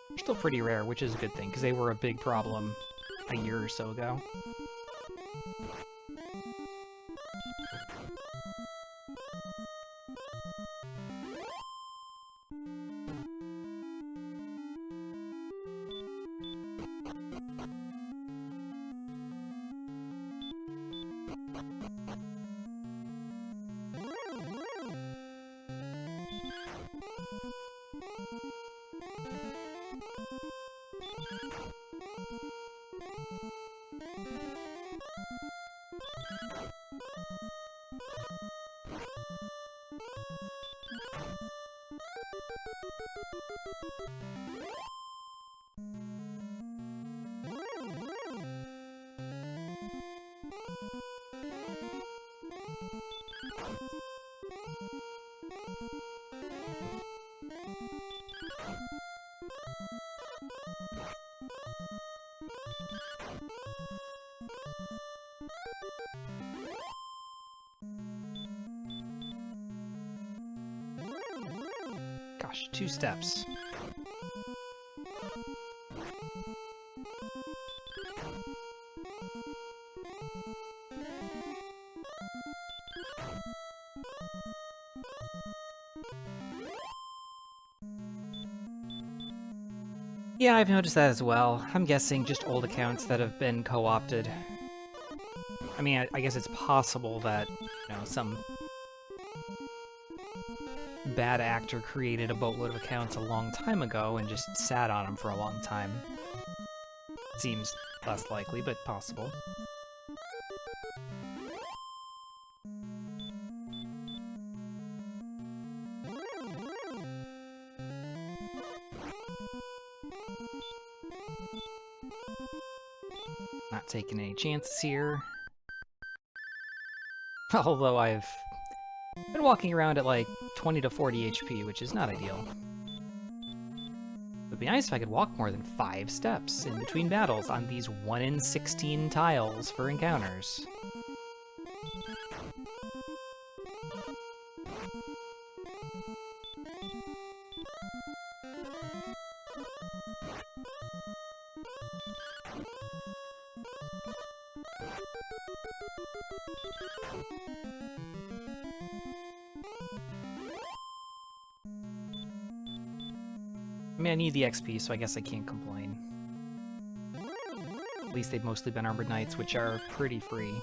A: They're still pretty rare, which is a good thing, because they were a big problem a year or so ago. Gosh, 2 steps. Yeah, I've noticed that as well. I'm guessing just old accounts that have been co-opted. I mean, I guess it's possible that, you know, some bad actor created a boatload of accounts a long time ago and just sat on them for a long time. Seems less likely, but possible. Not taking any chances here. Although I've been walking around at like 20 to 40 HP, which is not ideal. It would be nice if I could walk more than 5 steps in between battles on these 1 in 16 tiles for encounters. I mean, I need the XP, so I guess I can't complain. At least they've mostly been Armored Knights, which are pretty free.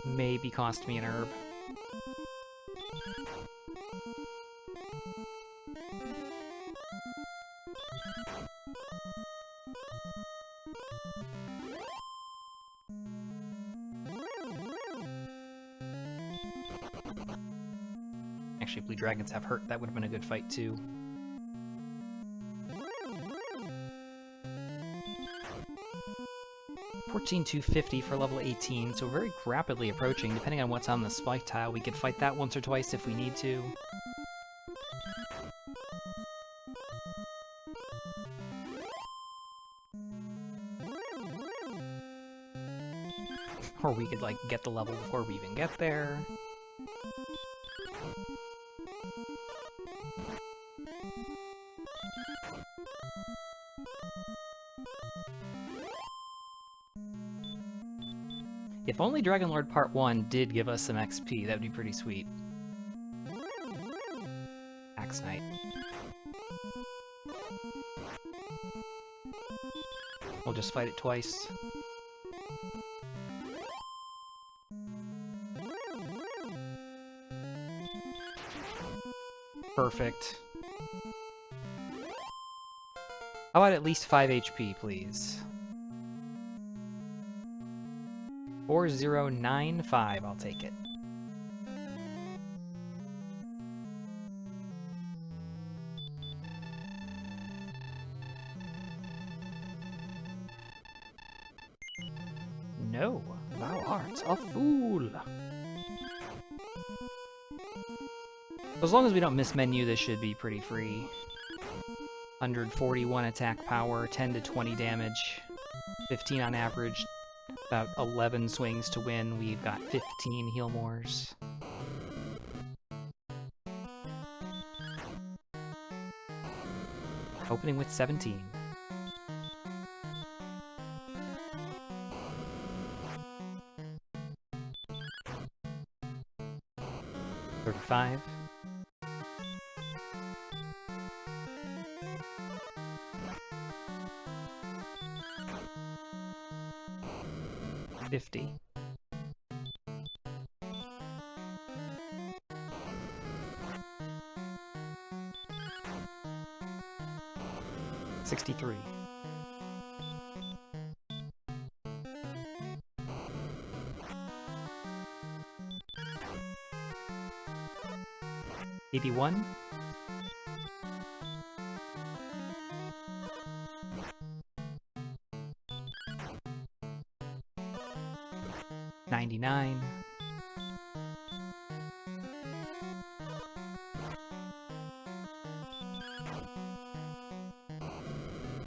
A: Maybe cost me an herb. Actually, if Blue Dragons have hurt, that would have been a good fight too. $14,250 for level 18, so very rapidly approaching. Depending on what's on the spike tile, we could fight that once or twice if we need to. Or we could, like, get the level before we even get there. If only Dragonlord Part 1 did give us some XP, that would be pretty sweet. Axe Knight. We'll just fight it twice. Perfect. How about at least 5 HP, please? 4095, I'll take it. No, thou art a fool. As long as we don't miss menu, this should be pretty free. 141 attack power, 10 to 20 damage, 15 on average. About 11 swings to win. We've got 15 heal mores. Opening with 17. $35. $50. $63. $81. $99.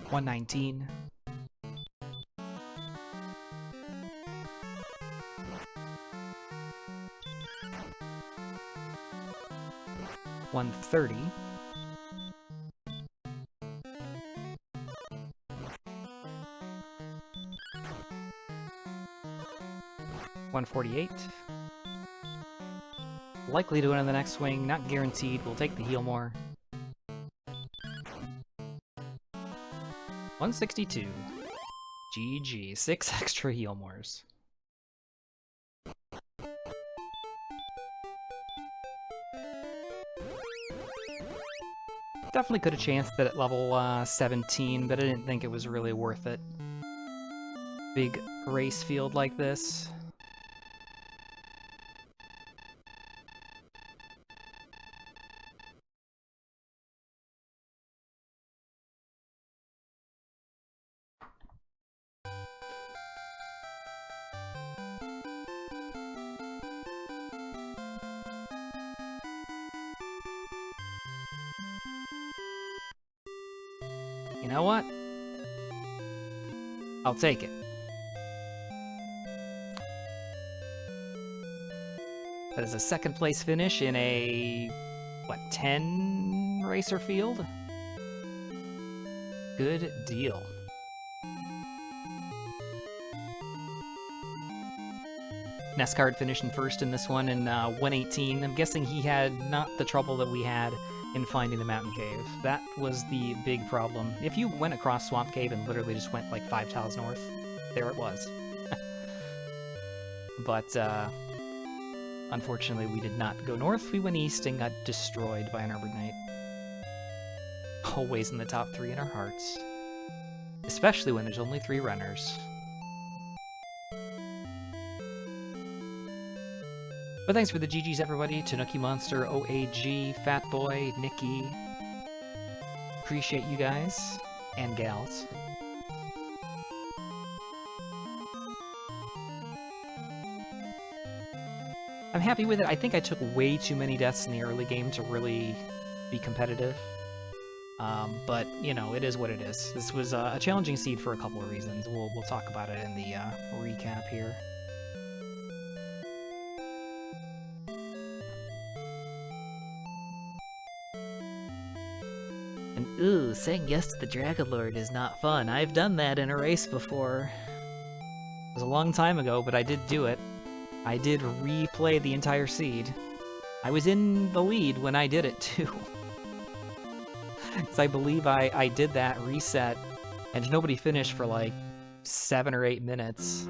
A: $119. $130. $148. Likely to win on the next swing, not guaranteed. We'll take the heal more. $162. GG. 6 extra heal mores. Definitely could have chanced it at level 17, but I didn't think it was really worth it. Big race field like this. you know what? I'll take it. That is a second place finish in a, what, 10 racer field? Good deal. Nescard finishing first in this one in 118. I'm guessing he had not the trouble that we had in finding the mountain cave. That was the big problem. If you went across Swamp Cave and literally just went like 5 tiles north, there it was. But unfortunately we did not go north. We went east and got destroyed by an Armored Knight. Always in the top 3 in our hearts. Especially when there's only 3 runners. But thanks for the GGs, everybody. Tanuki Monster, OAG, Fat Boy, Nikki. Appreciate you guys and gals. I'm happy with it. I think I took way too many deaths in the early game to really be competitive. But, you know, it is what it is. This was a challenging seed for a couple of reasons. We'll talk about it in the recap here. And ooh, saying yes to the Dragon Lord is not fun. I've done that in a race before. It was a long time ago, but I did do it. I did replay the entire seed. I was in the lead when I did it, too. Because I believe I did that reset, and nobody finished for like 7 or 8 minutes.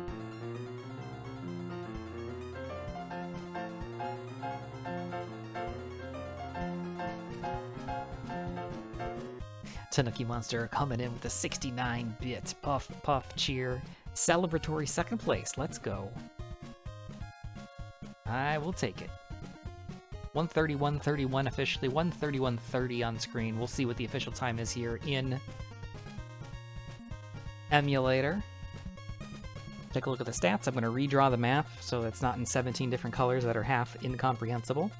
A: Tanuki Monster coming in with a 69-bit puff puff cheer. Celebratory second place. Let's go. I will take it. 1:31:31 officially, 1:31:30 on screen. We'll see what the official time is here in emulator. Take a look at the stats. I'm going to redraw the map so it's not in 17 different colors that are half incomprehensible.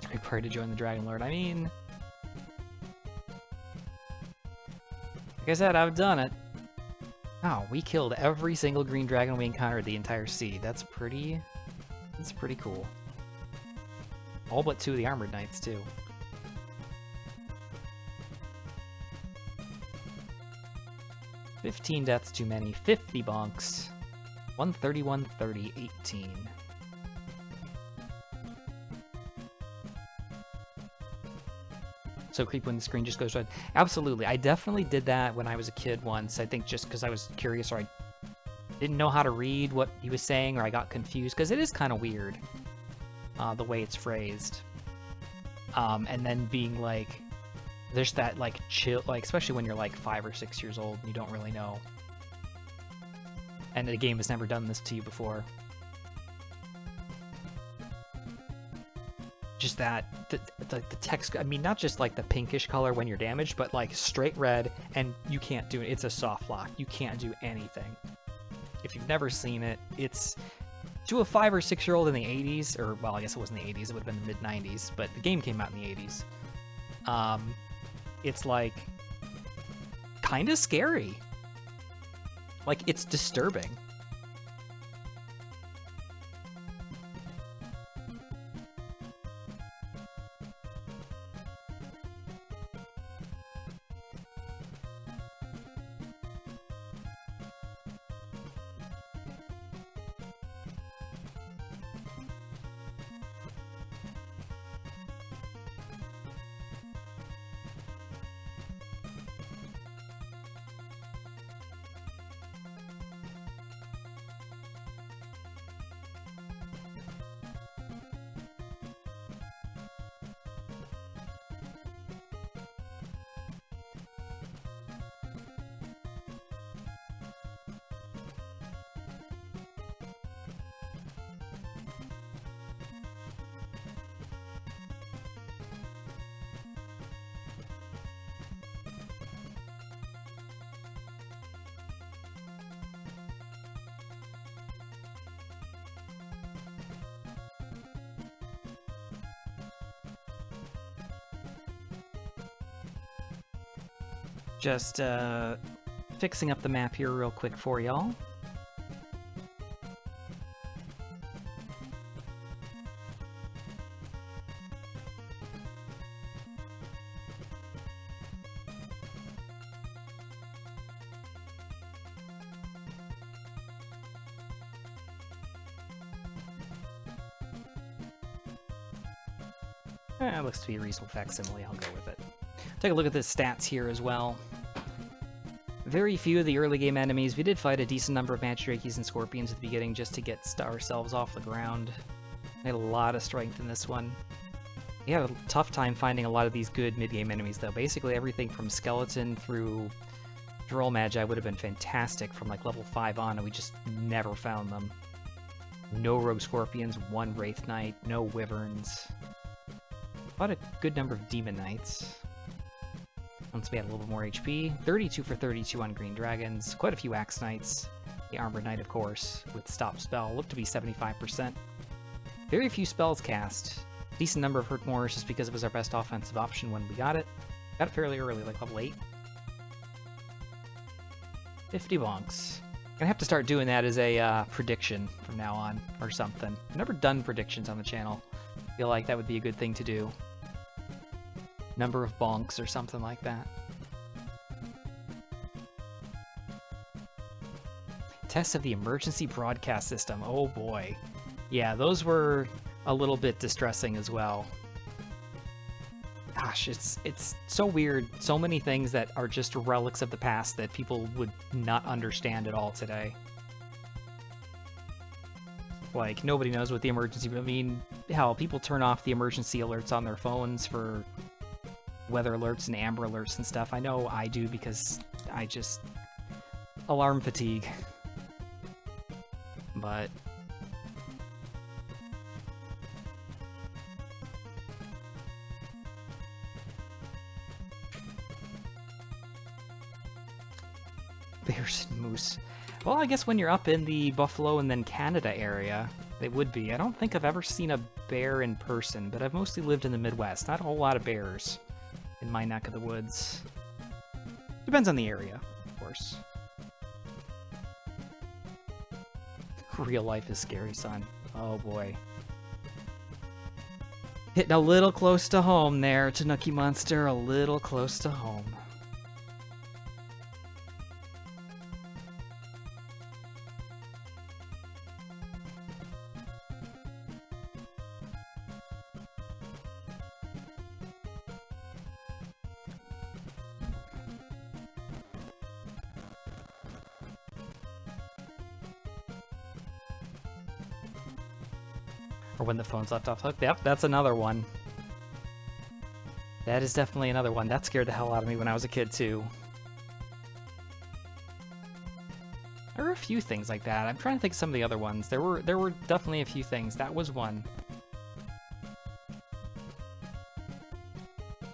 A: It's required to join the Dragon Lord. I mean, like I said, I've done it. Wow, we killed every single green dragon we encountered the entire seed. That's pretty cool. All but 2 of the Armored Knights, too. $15 deaths too many, 50 bonks. 131:30, 18. So creep when the screen just goes red. Absolutely. I definitely did that when I was a kid once. I think just because I was curious or I didn't know how to read what he was saying or I got confused because it is kind of weird the way it's phrased. And then being like, there's that like chill, like especially when you're like 5 or 6 years old and you don't really know. And the game has never done this to you before. Just that, the text, I mean, not just like the pinkish color when you're damaged, but like straight red, and you can't do it. It's a soft lock. You can't do anything. If you've never seen it, it's to a 5 or 6 year old in the 80s, or well, I guess it wasn't the 80s, it would have been the mid 90s, but the game came out in the 80s. It's like kind of scary. Like, it's disturbing. Just fixing up the map here real quick for y'all. Looks to be a reasonable facsimile, I'll go with it. Take a look at the stats here as well. Very few of the early game enemies. We did fight a decent number of Magidrakies and Scorpions at the beginning just to get ourselves off the ground. We had a lot of strength in this one. We had a tough time finding a lot of these good mid-game enemies though. Basically everything from Skeleton through Droll Magi would have been fantastic from like level 5 on, and we just never found them. No Rogue Scorpions, 1 Wraith Knight, no Wyverns. About a good number of Demon Knights. Once we had a little bit more HP. 32 for 32 on Green Dragons. Quite a few Axe Knights. The Armored Knight, of course, with Stop Spell. Looked to be 75%. Very few spells cast. Decent number of Hurt Moors just because it was our best offensive option when we got it. Got it fairly early, like level 8. 50 bonks. Gonna have to start doing that as a prediction from now on, or something. I've never done predictions on the channel. Feel like that would be a good thing to do. Number of bonks or something like that. Tests of the emergency broadcast system. Oh boy. Yeah, those were a little bit distressing as well. Gosh, it's so weird. So many things that are just relics of the past that people would not understand at all today. Like, nobody knows what the emergency... I mean, hell, people turn off the emergency alerts on their phones for weather alerts and amber alerts and stuff. I know I do because I just... alarm fatigue. But... bears and moose. Well, I guess when you're up in the Buffalo and then Canada area, they would be. I don't think I've ever seen a bear in person, but I've mostly lived in the Midwest. Not a whole lot of bears in my neck of the woods. Depends on the area, of course. Real life is scary, son. Oh boy. Hitting a little close to home there, Tanuki Monster, a little close to home. Or when the phone's left off hook. Yep, that's another one. That is definitely another one. That scared the hell out of me when I was a kid, too. There were a few things like that. I'm trying to think of some of the other ones. There were definitely a few things. That was one.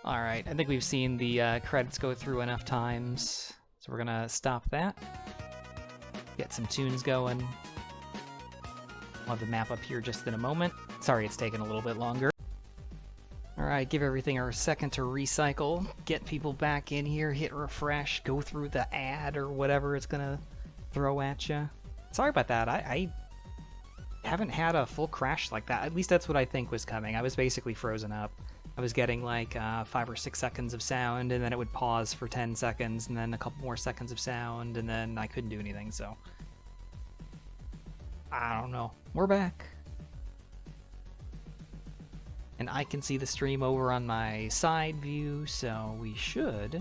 A: Alright, I think we've seen the credits go through enough times. So we're gonna stop that. Get some tunes going. I'll have the map up here just in a moment. Sorry it's taking a little bit longer. Alright, give everything a second to recycle. Get people back in here, hit refresh, go through the ad or whatever it's gonna throw at you. Sorry about that, I haven't had a full crash like that. At least that's what I think was coming. I was basically frozen up. I was getting like 5 or 6 seconds of sound, and then it would pause for 10 seconds, and then a couple more seconds of sound, and then I couldn't do anything, so... I don't know. We're back. And I can see the stream over on my side view, so we should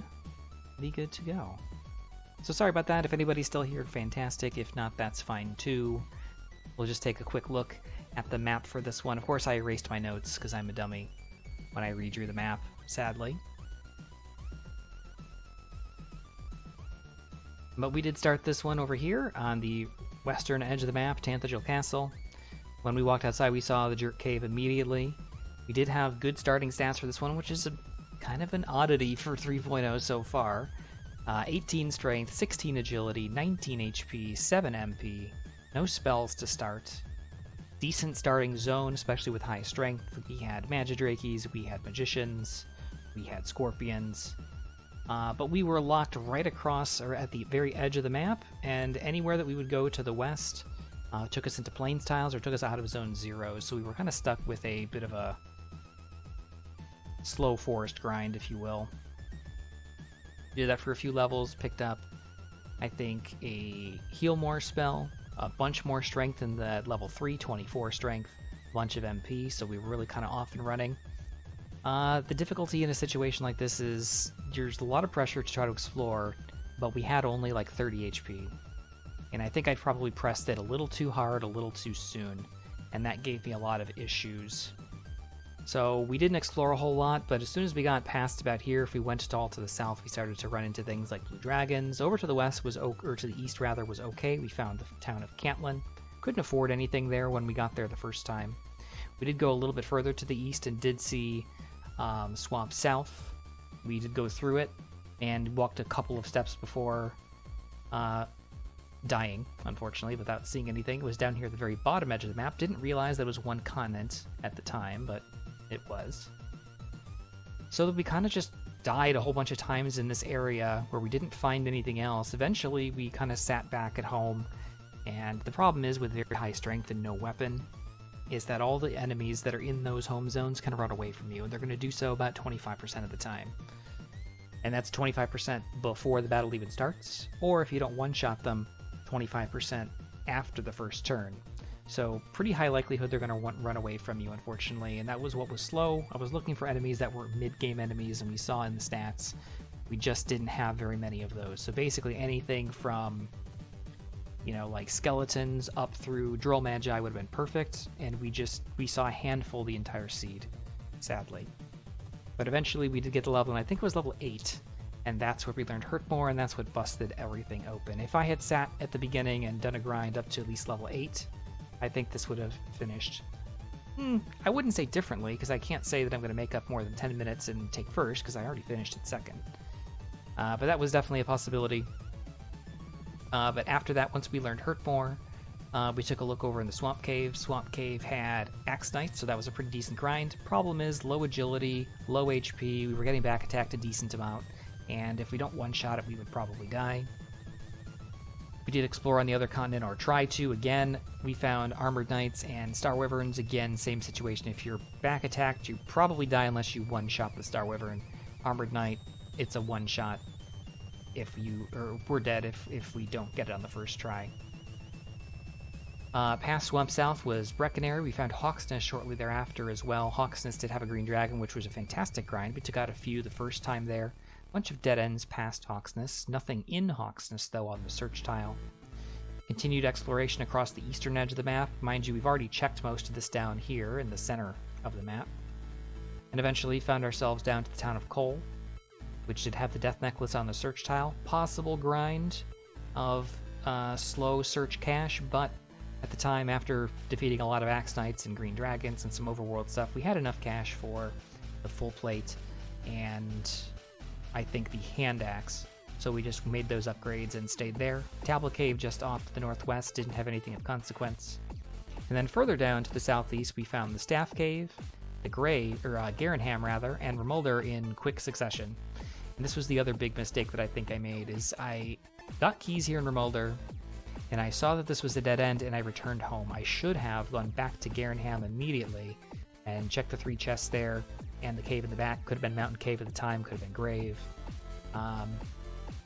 A: be good to go. So sorry about that. If anybody's still here, fantastic. If not, that's fine too. We'll just take a quick look at the map for this one. Of course, I erased my notes because I'm a dummy when I redrew the map, sadly. But we did start this one over here on the western edge of the map, Tanthagil Castle. When we walked outside, we saw the Jerk Cave immediately. We did have good starting stats for this one, which is a kind of an oddity for 3.0 so far. 18 strength, 16 agility, 19 HP, 7 MP, no spells to start. Decent starting zone, especially with high strength. We had Magidrakies, we had Magicians, we had Scorpions. But we were locked right across, or at the very edge of the map, and anywhere that we would go to the west took us into plains tiles or took us out of zone 0, so we were kind of stuck with a bit of a slow forest grind, if you will. Did that for a few levels, picked up, I think, a heal more spell, a bunch more strength in the level 3, 24 strength, bunch of MP, so we were really kind of off and running. The difficulty in a situation like this is there's a lot of pressure to try to explore, but we had only like 30 HP. And I think I'd probably pressed it a little too hard, a little too soon, and that gave me a lot of issues. So we didn't explore a whole lot, but as soon as we got past about here, if we went all to the south, we started to run into things like blue dragons. Over to the west was, or to the east rather, was okay. We found the town of Cantlin. Couldn't afford anything there when we got there the first time. We did go a little bit further to the east and did see Swamp South. We did go through it and walked a couple of steps before dying, unfortunately, without seeing anything. It was down here at the very bottom edge of the map. Didn't realize that it was one continent at the time, but it was. So we kind of just died a whole bunch of times in this area where we didn't find anything else. Eventually, we kind of sat back at home, and the problem is with very high strength and no weapon is that all the enemies that are in those home zones can run away from you, and they're going to do so about 25% of the time. And that's 25% before the battle even starts, or if you don't one-shot them, 25% after the first turn. So pretty high likelihood they're going to run away from you, unfortunately, and that was what was slow. I was looking for enemies that were mid-game enemies, and we saw in the stats we just didn't have very many of those. So basically anything from, you know, like skeletons up through Droll Magi would have been perfect, and we saw a handful the entire seed, sadly. But eventually we did get to level, and I think it was level 8, and that's where we learned Hurt More, and that's what busted everything open. If I had sat at the beginning and done a grind up to at least level 8, I think this would have finished. I wouldn't say differently, because I can't say that I'm going to make up more than 10 minutes and take first, because I already finished it second. But that was definitely a possibility. But after that, once we learned Hurt More, we took a look over in the Swamp Cave. Swamp Cave had Axe Knights, so that was a pretty decent grind. Problem is, low agility, low HP, we were getting back attacked a decent amount, and if we don't one-shot it, we would probably die. We did explore on the other continent, or try to. Again, we found Armored Knights and Star Wyverns. Again, same situation. If you're back attacked, you probably die unless you one-shot the Star Wyvern. Armored Knight, it's a one-shot. We're dead if we don't get it on the first try. Past Swamp South was Breckenary. We found Hawksnest shortly thereafter as well. Hawksnest did have a green dragon, which was a fantastic grind. We took out a few the first time there. Bunch of dead ends past Hawksnest. Nothing in Hawksnest, though, on the search tile. Continued exploration across the eastern edge of the map. Mind you, we've already checked most of this down here in the center of the map. And eventually found ourselves down to the town of Cole, which did have the death necklace on the search tile. Possible grind of slow search cache, but at the time, after defeating a lot of Axe Knights and Green Dragons and some overworld stuff, we had enough cache for the full plate and I think the hand axe. So we just made those upgrades and stayed there. Tablet Cave just off to the northwest didn't have anything of consequence. And then further down to the southeast, we found the Staff Cave, the Garenham rather, and Remolder in quick succession. And this was the other big mistake that I think I made, is I got keys here in Remolder, and I saw that this was a dead end, and I returned home. I should have gone back to Garenham immediately and checked the 3 chests there, and the cave in the back. Could have been Mountain Cave at the time, could have been Grave.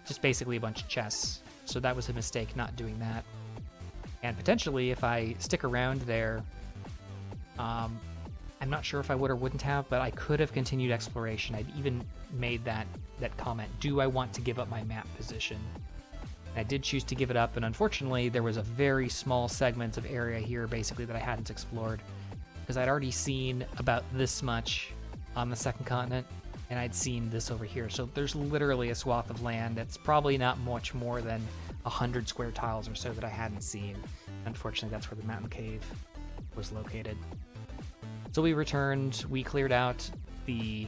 A: Just basically a bunch of chests. So that was a mistake not doing that. And potentially, if I stick around there, I'm not sure if I would or wouldn't have, but I could have continued exploration. I'd even made that comment, do I want to give up my map position? And I did choose to give it up, and unfortunately there was a very small segment of area here basically that I hadn't explored, because I'd already seen about this much on the second continent, and I'd seen this over here. So there's literally a swath of land that's probably not much more than 100 square tiles or so that I hadn't seen. Unfortunately, that's where the Mountain Cave was located. So we returned, we cleared out the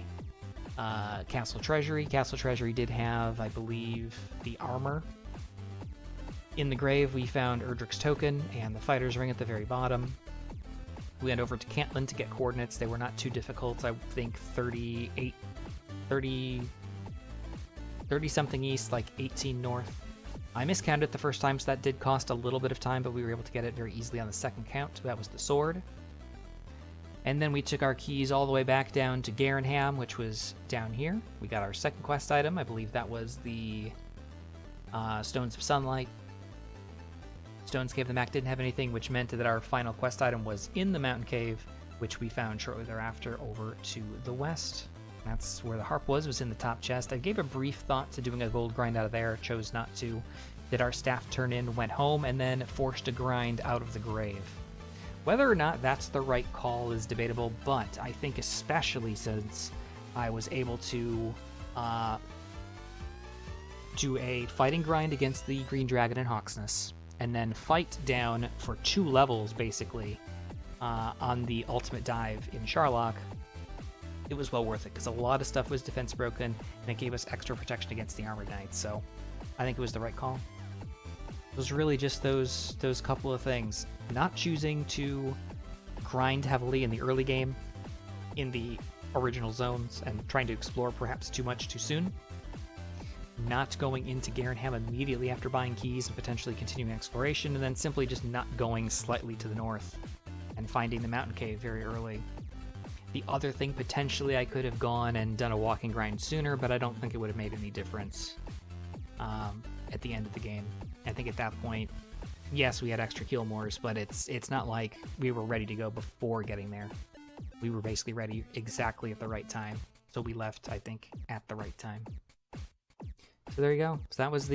A: Castle Treasury. Castle Treasury did have, I believe, the armor. In the grave, we found Erdrick's Token and the Fighter's Ring at the very bottom. We went over to Cantlin to get coordinates. They were not too difficult. I think 38, 30, 30-something east, like 18 north. I miscounted the first time, so that did cost a little bit of time, but we were able to get it very easily on the second count. That was the sword. And then we took our keys all the way back down to Garenham, which was down here. We got our second quest item. I believe that was the Stones of Sunlight. Stones Cave of the Mac didn't have anything, which meant that our final quest item was in the Mountain Cave, which we found shortly thereafter over to the west. That's where the harp was in the top chest. I gave a brief thought to doing a gold grind out of there, chose not to. Did our staff turn in, went home, and then forced a grind out of the grave. Whether or not that's the right call is debatable, but I think especially since I was able to do a fighting grind against the Green Dragon in Hawksness, and then fight down for 2 levels, basically, on the ultimate dive in Charlock, it was well worth it, because a lot of stuff was defense broken, and it gave us extra protection against the Armored Knights, so I think it was the right call. It was really just those couple of things. Not choosing to grind heavily in the early game, in the original zones, and trying to explore perhaps too much too soon. Not going into Garenham immediately after buying keys and potentially continuing exploration, and then simply just not going slightly to the north and finding the Mountain Cave very early. The other thing, potentially I could have gone and done a walking grind sooner, but I don't think it would have made any difference at the end of the game. I think at that point, yes, we had extra kill mores, but it's not like we were ready to go before getting there. We were basically ready exactly at the right time, so we left, I think, at the right time. So there you go. So that was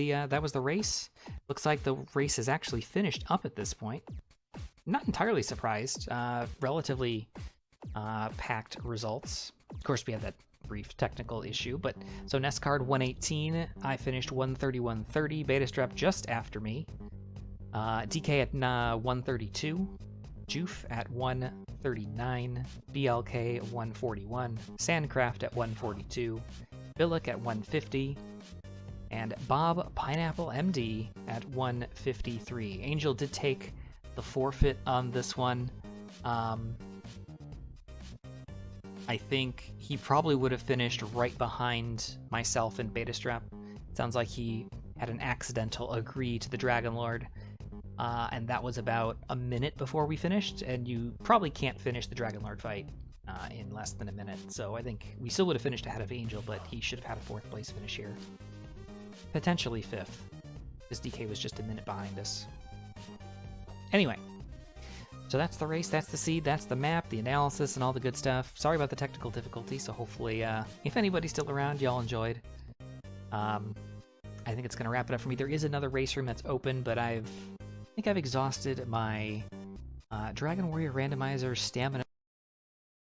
A: the race. Looks like the race is actually finished up at this point. Not entirely surprised. Relatively packed results. Of course, we had that brief technical issue, but so Nest card 118, I finished 131.30, Beta Strap just after me, DK at 132, Joof at 139, BLK 141, Sandcraft at 142, Billick at 150, and Bob Pineapple MD at 153. Angel did take the forfeit on this one. I think he probably would have finished right behind myself and Beta Strap. Sounds like he had an accidental agree to the Dragon Lord, and that was about a minute before we finished, and you probably can't finish the Dragon Lord fight in less than a minute, so I think we still would have finished ahead of Angel, but he should have had a 4th place finish here. Potentially 5th, because DK was just a minute behind us. Anyway. So that's the race, that's the seed, that's the map, the analysis, and all the good stuff. Sorry about the technical difficulty, so hopefully, if anybody's still around, y'all enjoyed. I think it's going to wrap it up for me. There is another race room that's open, but I think I've exhausted my Dragon Warrior Randomizer stamina